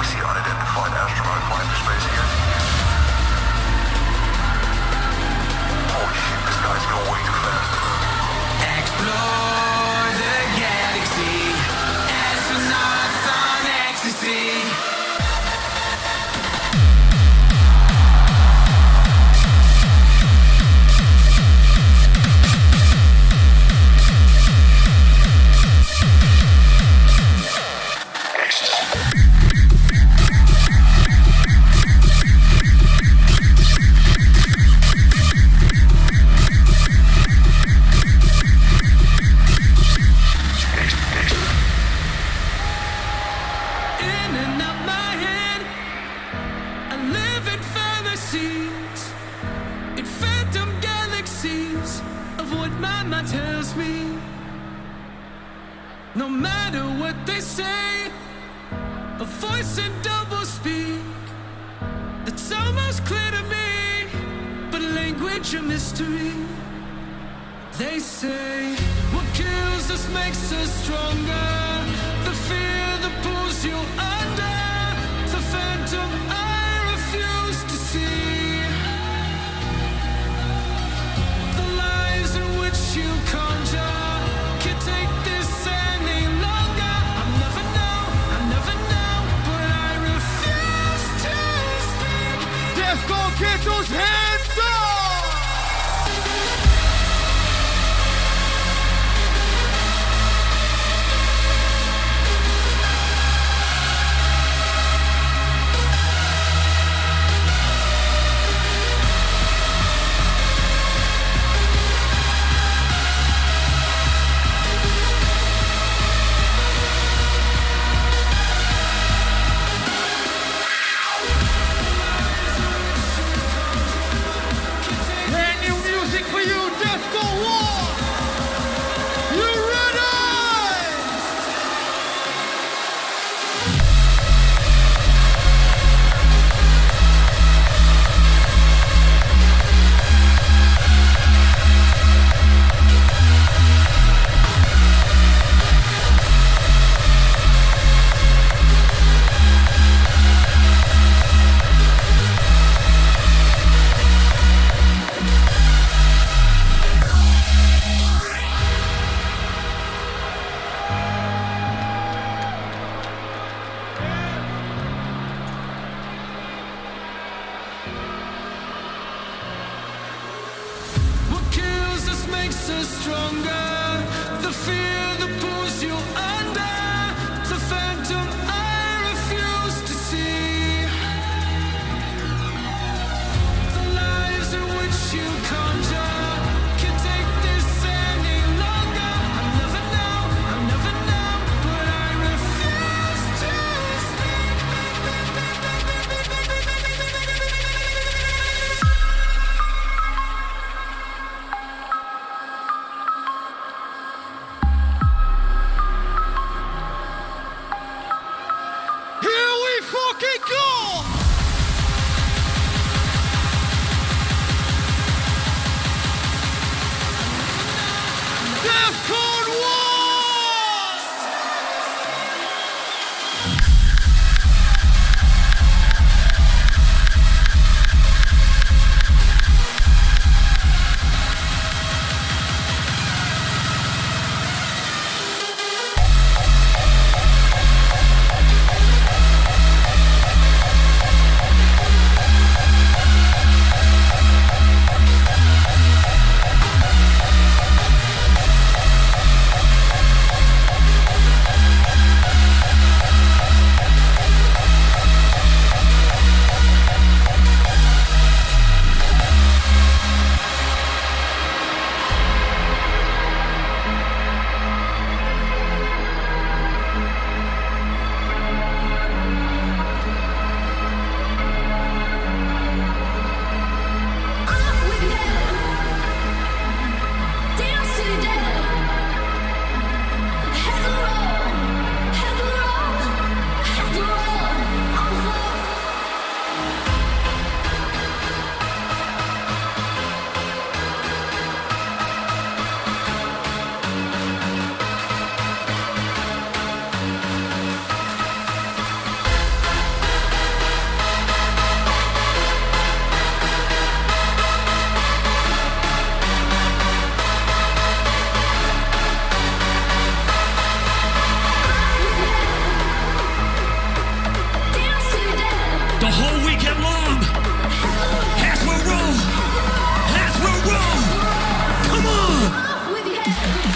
We see unidentified astronaut flying through space again. Holy shit, this guy's going way too fast. Explore the galaxy, astronauts on ecstasy. In and out my head, I live in fantasies, in phantom galaxies of what my mind tells me. No matter what they say, a voice in double speak, it's almost clear to me, but language a mystery. They say what kills us makes us stronger. The fear that pulls you under, the phantom I refuse to see. The lies in which you conjure can't take this any longer. I'll never know, but I refuse to speak. Let's go get those hands up! Brand new music for you, Disco War! You ready? What kills us makes us stronger. The fear that pulls you under, the phantom I refuse to see. The lies in which you conjure can't take this any longer. I'll never know, but I refuse to speak. the whole weekend long. As we roll, as we roll. Come on. With your head.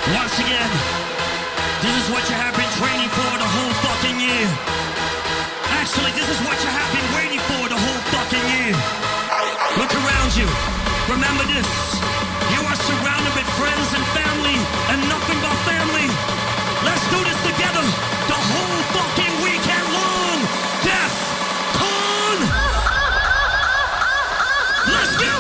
Once again, this is what you have been training for the whole fucking year. Actually, this is what you have been waiting for the whole fucking year. Look around you. Remember this. You are surrounded with friends and family and nothing but family. Let's do this together the whole fucking weekend long. Death Con! Let's go!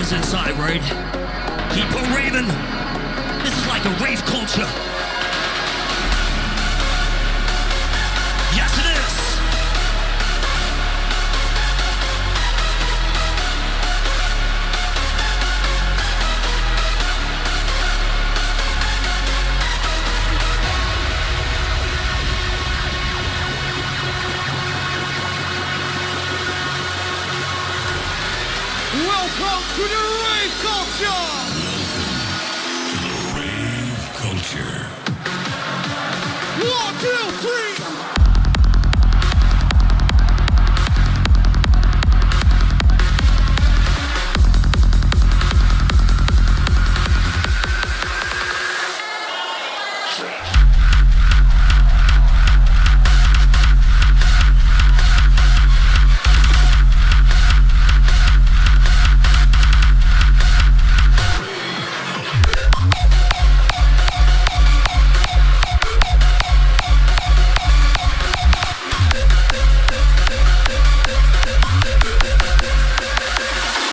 Inside, right? Keep on raving. This is like a rave culture. Yes, it is. Welcome to the rave culture! Welcome to the rave culture.